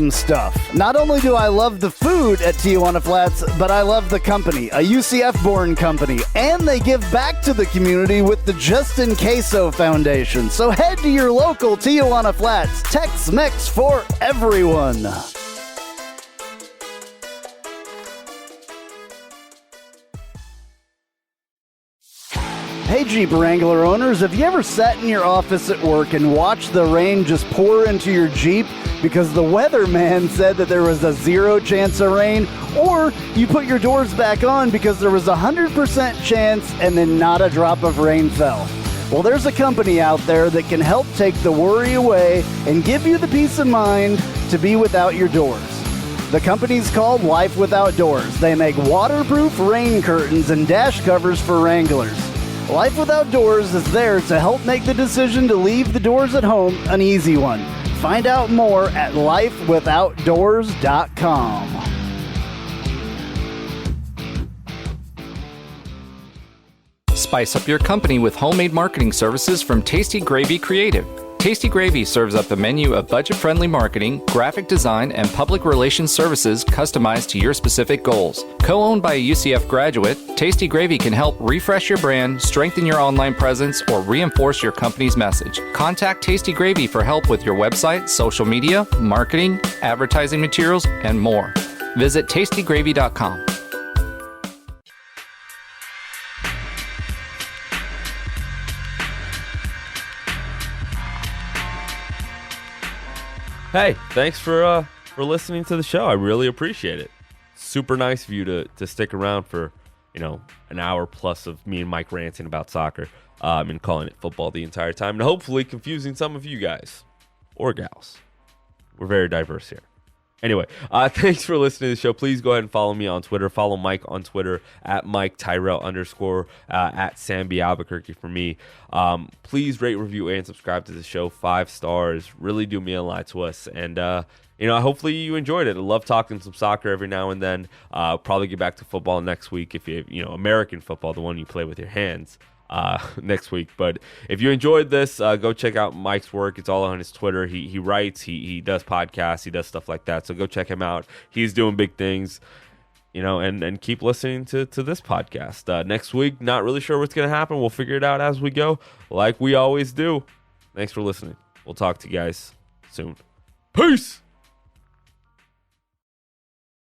stuff. Not only do I love the food at Tijuana Flats, but I love the company, a UCF-born company. And they give back to the community with the Justin Queso Foundation. So head to your local Tijuana Flats. Tex-Mex for everyone. Hey Jeep Wrangler owners, have you ever sat in your office at work and watched the rain just pour into your Jeep because the weatherman said that there was a 0 chance of rain? Or you put your doors back on because there was a 100% chance and then not a drop of rain fell? Well, there's a company out there that can help take the worry away and give you the peace of mind to be without your doors. The company's called Life Without Doors. They make waterproof rain curtains and dash covers for Wranglers. Life Without Doors is there to help make the decision to leave the doors at home an easy one. Find out more at lifewithoutdoors.com. Spice up your company with homemade marketing services from Tasty Gravy Creative. Tasty Gravy serves up a menu of budget-friendly marketing, graphic design, and public relations services customized to your specific goals. Co-owned by a UCF graduate, Tasty Gravy can help refresh your brand, strengthen your online presence, or reinforce your company's message. Contact Tasty Gravy for help with your website, social media, marketing, advertising materials, and more. Visit tastygravy.com. Hey, thanks for listening to the show. I really appreciate it. Super nice of you to stick around for, an hour plus of me and Mike ranting about soccer and calling it football the entire time, and hopefully confusing some of you guys or gals. We're very diverse here. Anyway, thanks for listening to the show. Please go ahead and follow me on Twitter. Follow Mike on Twitter at Mike Tyrrell _ at Samby Albuquerque for me. Please rate, review, and subscribe to the show. 5 stars. Really do mean a lot to us. And, hopefully you enjoyed it. I love talking some soccer every now and then. Probably get back to football next week if American football, the one you play with your hands. Next week. But if you enjoyed this, go check out Mike's work. It's all on his Twitter. He writes, he does podcasts, he does stuff like that. So go check him out. He's doing big things. and keep listening to this podcast. Next week, not really sure what's going to happen. We'll figure it out as we go, like we always do. Thanks for listening. We'll talk to you guys soon. Peace!